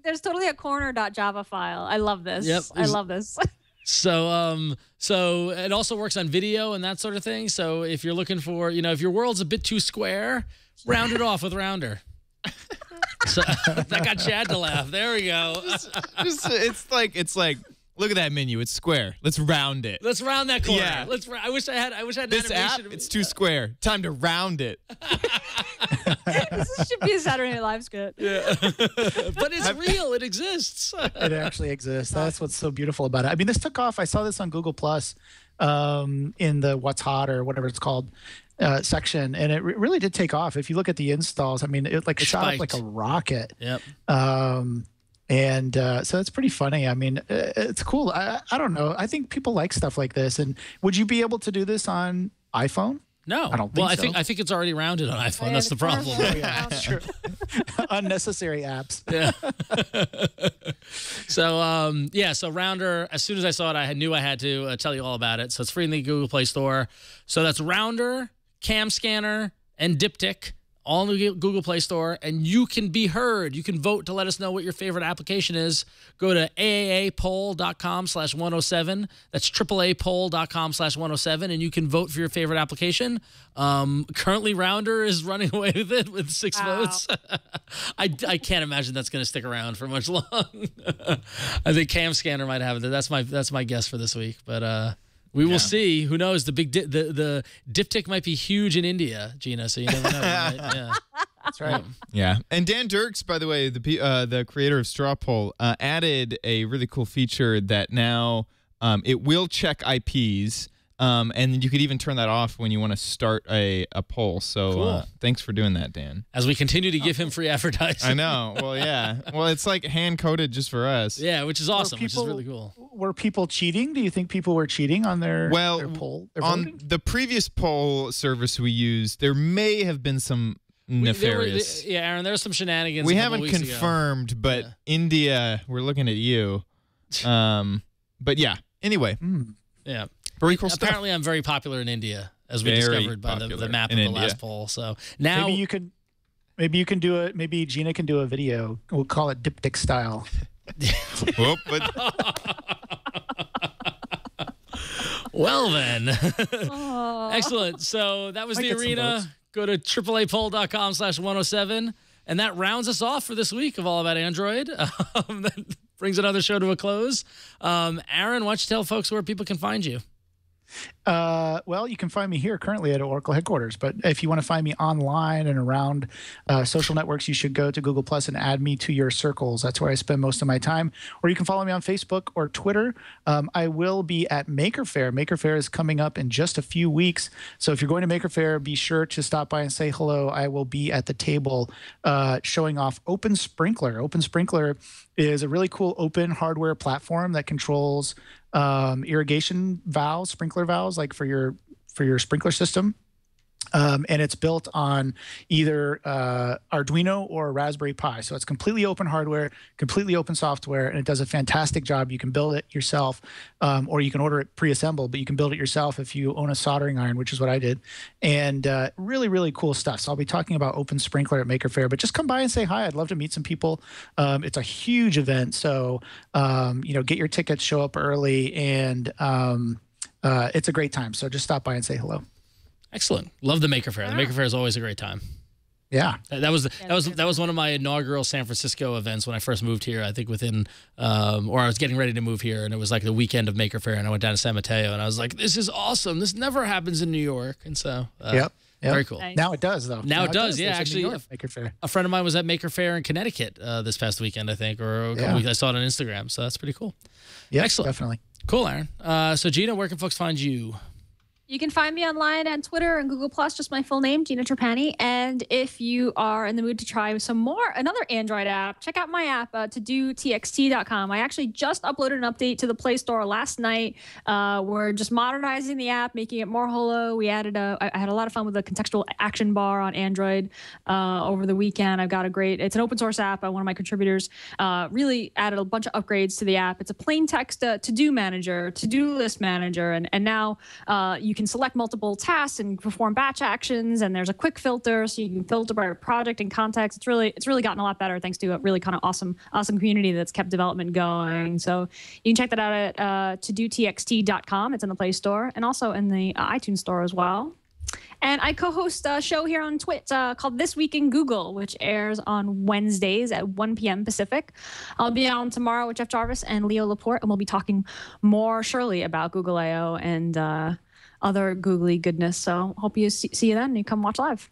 There's totally a corner.java file. I love this. Yep. I love this. So it also works on video and that sort of thing. So if you're looking for, if your world's a bit too square, round it off with Rounder. So that got Chad to laugh. There we go. It's like. Look at that menu. It's square. Let's round it. Let's round that corner. Yeah. I wish I had this app. It's too square. Time to round it. This should be a Saturday Night Live skit. Yeah. But it's real. It exists. It actually exists. That's what's so beautiful about it. I mean, this took off. I saw this on Google Plus in the What's Hot or whatever it's called section, and it really did take off. If you look at the installs, I mean, it shot up like a rocket. Yep. And so it's pretty funny. I mean, it's cool. I don't know. I think people like stuff like this. And would you be able to do this on iPhone? No. I don't think so. I think it's already rounded on iPhone. That's the problem. Yeah, that's true. Unnecessary apps. Yeah. So Rounder, as soon as I saw it, I knew I had to tell you all about it. So it's free in the Google Play Store. So that's Rounder, Camscanner, and Diptych. All in the Google Play Store, and you can be heard. You can vote to let us know what your favorite application is. Go to aaapoll.com/107. That's AAApoll.com/107, and you can vote for your favorite application. Currently, Rounder is running away with it with 6 votes. I can't imagine that's going to stick around for much long. I think Camscanner might have it. That's my guess for this week, but. We will see. Who knows? The Diptych might be huge in India, Gina. So you never know. Yeah, that's right. Yeah, and Dan Dirks, by the way, the creator of Straw Poll, added a really cool feature that now it will check IPs, and you could even turn that off when you want to start a poll. So cool. Thanks for doing that, Dan. As we continue to give him free advertising. I know. Well, yeah. Well, it's like hand coded just for us. Yeah, which is awesome. Which is really cool. Were people cheating? Do you think people were cheating on their poll? On the previous poll service we used, there may have been some nefarious. Aaron, there's some shenanigans. We haven't confirmed, but India, we're looking at you. But yeah. Anyway. Yeah. Very cool stuff. Apparently, I'm very popular in India, as we discovered by the map of the last poll. So now maybe Gina can do a video. We'll call it Diptych style. Well then, excellent. So that was the arena. Go to AAApoll.com/107, and that rounds us off for this week of All About Android. That brings another show to a close. Aaron, why don't you tell folks where people can find you? Well, you can find me here currently at Oracle headquarters, but if you want to find me online and around social networks, you should go to Google Plus and add me to your circles. That's where I spend most of my time. Or you can follow me on Facebook or Twitter. I will be at Maker Faire. Maker Faire is coming up in just a few weeks. So if you're going to Maker Faire, be sure to stop by and say hello. I will be at the table showing off Open Sprinkler. Open Sprinkler is a really cool open hardware platform that controls irrigation valves, sprinkler valves, like for your sprinkler system. And it's built on either Arduino or Raspberry Pi. So it's completely open hardware, completely open software, and it does a fantastic job. You can build it yourself, or you can order it pre-assembled, but you can build it yourself if you own a soldering iron, which is what I did. And really, really cool stuff. So I'll be talking about Open Sprinkler at Maker Faire, but just come by and say hi. I'd love to meet some people. It's a huge event. So, get your tickets, show up early, and it's a great time. So just stop by and say hello. Excellent. Love the Maker Faire. The Maker Faire is always a great time. Yeah. That was one of my inaugural San Francisco events when I first moved here. I think or I was getting ready to move here, and it was like the weekend of Maker Faire, and I went down to San Mateo, and I was like, this is awesome. This never happens in New York. And so Yep. Very cool. Nice. Now it does, though. Now it does. Yeah, There's actually, New York Maker Faire. a friend of mine was at Maker Faire in Connecticut this past weekend, I think, or a couple weeks. I saw it on Instagram, so that's pretty cool. Yeah, excellent. Definitely. Cool, Aaron. So Gina, where can folks find you? You can find me online on Twitter and Google+, just my full name, Gina Trapani. And if you are in the mood to try another Android app, check out my app, todotxt.com. I actually just uploaded an update to the Play Store last night. We're just modernizing the app, making it more holo. I had a lot of fun with the contextual action bar on Android over the weekend. It's an open source app. One of my contributors really added a bunch of upgrades to the app. It's a plain text to-do manager, to-do list manager, and now you can select multiple tasks and perform batch actions, and there's a quick filter, so you can filter by project and context. It's really gotten a lot better thanks to a really kind of awesome community that's kept development going. So you can check that out at todotxt.com. It's in the Play Store and also in the iTunes Store as well. And I co-host a show here on Twitch called This Week in Google, which airs on Wednesdays at 1 p.m. Pacific. I'll be on tomorrow with Jeff Jarvis and Leo Laporte, and we'll be talking more surely about Google I/O and other googly goodness. So hope you see you then and you come watch live.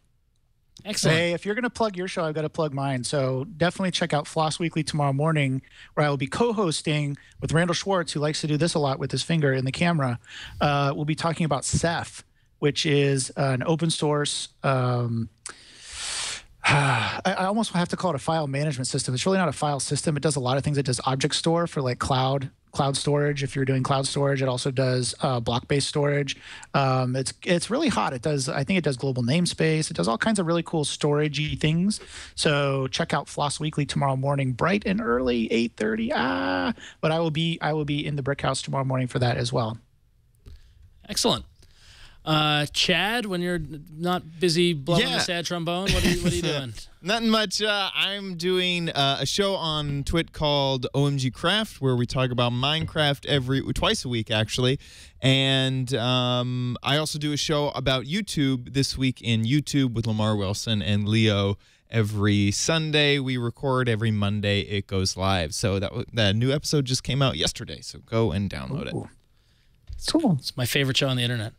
Excellent. Hey, if you're going to plug your show, I've got to plug mine. So definitely check out Floss Weekly tomorrow morning, where I will be co-hosting with Randall Schwartz, who likes to do this a lot with his finger in the camera. We'll be talking about Ceph, which is an open source I almost have to call it a file management system. It's really not a file system. It does a lot of things. It does object store for like cloud storage. If you're doing cloud storage, it also does block-based storage. It's really hot. I think it does global namespace. It does all kinds of really cool storagey things. So check out Floss Weekly tomorrow morning, bright and early, 8:30. But I will be in the Brick House tomorrow morning for that as well. Excellent. Chad, when you're not busy blowing the sad trombone, what are you doing? Nothing much. I'm doing a show on Twit called OMG Craft, where we talk about Minecraft twice a week, actually. And I also do a show about YouTube this week in YouTube with Lamar Wilson and Leo. Every Sunday we record. Every Monday it goes live. So that new episode just came out yesterday. So go and download it. Cool. It's my favorite show on the internet.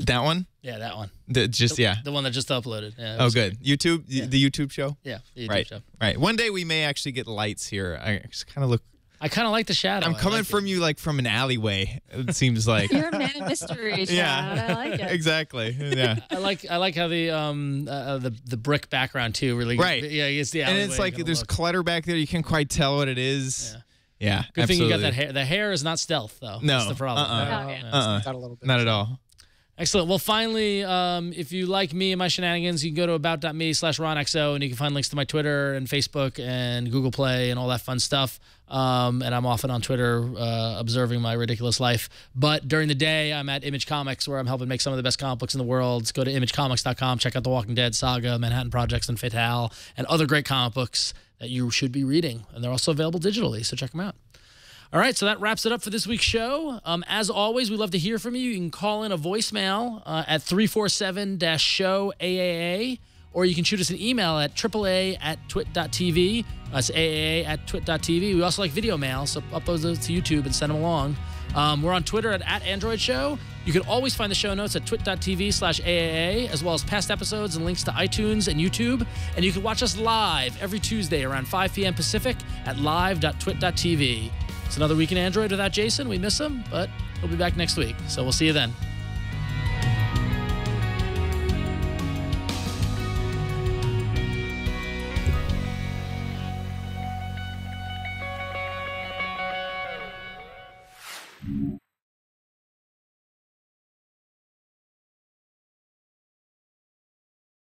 That one? Yeah, that one. The one that just uploaded. Yeah, oh, good. Great. YouTube? Yeah. The YouTube show? Yeah, the YouTube show. Right. One day we may actually get lights here. I just kind of look. I kind of like the shadow. I'm coming from you like from an alleyway, it seems like. You're a man of mystery, Chad. Yeah. I like it. Exactly. Yeah. I like how the brick background too really. Right. Yeah, it's the alleyway. And it's like there's clutter back there. You can't quite tell what it is. Yeah. Good absolutely. thing you got that hair. The hair is not stealth though. No. That's the problem. Got a little bit. Not at all. Excellent. Well, finally, if you like me and my shenanigans, you can go to about.me/RonXO, and you can find links to my Twitter and Facebook and Google Play and all that fun stuff. And I'm often on Twitter observing my ridiculous life. But during the day, I'm at Image Comics, where I'm helping make some of the best comic books in the world. Go to imagecomics.com, check out The Walking Dead, Saga, Manhattan Projects, and Fatale, and other great comic books that you should be reading. And they're also available digitally, so check them out. All right, so that wraps it up for this week's show. As always, we'd love to hear from you. You can call in a voicemail at 347-SHOW-AAA, or you can shoot us an email at AAA@twit.tv. That's AAA@twit.tv. We also like video mail, so upload those to YouTube and send them along. We're on Twitter at @AndroidShow. You can always find the show notes at twit.tv/AAA, as well as past episodes and links to iTunes and YouTube. And you can watch us live every Tuesday around 5 p.m. Pacific at live.twit.tv. It's another week in Android without Jason. We miss him, but he'll be back next week. So we'll see you then.